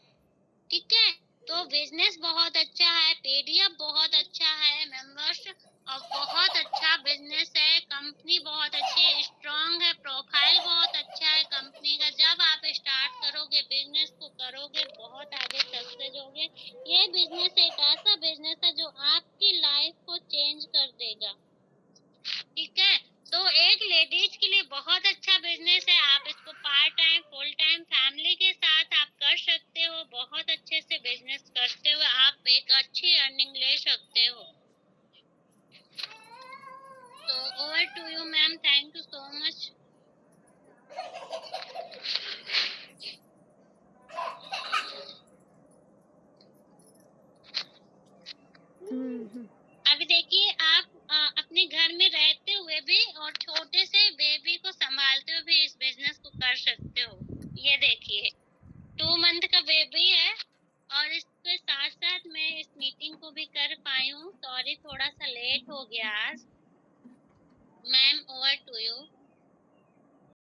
ठीक है? तो बिजनेस बहुत अच्छा है, पीडीएफ बहुत अच्छा है, मेंबर्स और बहुत अच्छा बिजनेस है, कंपनी बहुत अच्छी है, स्ट्रांग है, प्रोफाइल बहुत अच्छा है कंपनी का। जब आप स्टार्ट करोगे बिजनेस को करोगे, बहुत आगे सक्सेस होगे। ये बिजनेस एक ऐसा बिजनेस है जो आपकी लाइफ को चेंज कर देगा, ठीक है? तो एक लेडीज के लिए बहुत अच्छा बिजनेस है। आप इसको part time, full time, family के साथ आप कर सकते हो। बहुत अच्छे से बिजनेस करते हुए आप एक अच्छी अर्निंग ले सकते हो। तो over to you ma'am, thank you so much. अभी देखिए, आप अपने घर में रहते हुए भी और छोटे से बेबी को संभालते हुए भी इस बिजनेस को कर सकते हो। ये देखिए, 2 मंथ का बेबी है और इसके साथ साथ मैं इस मीटिंग को भी कर पाई हूँ। सॉरी, थोड़ा सा लेट हो गया आज। Ma'am, over to you.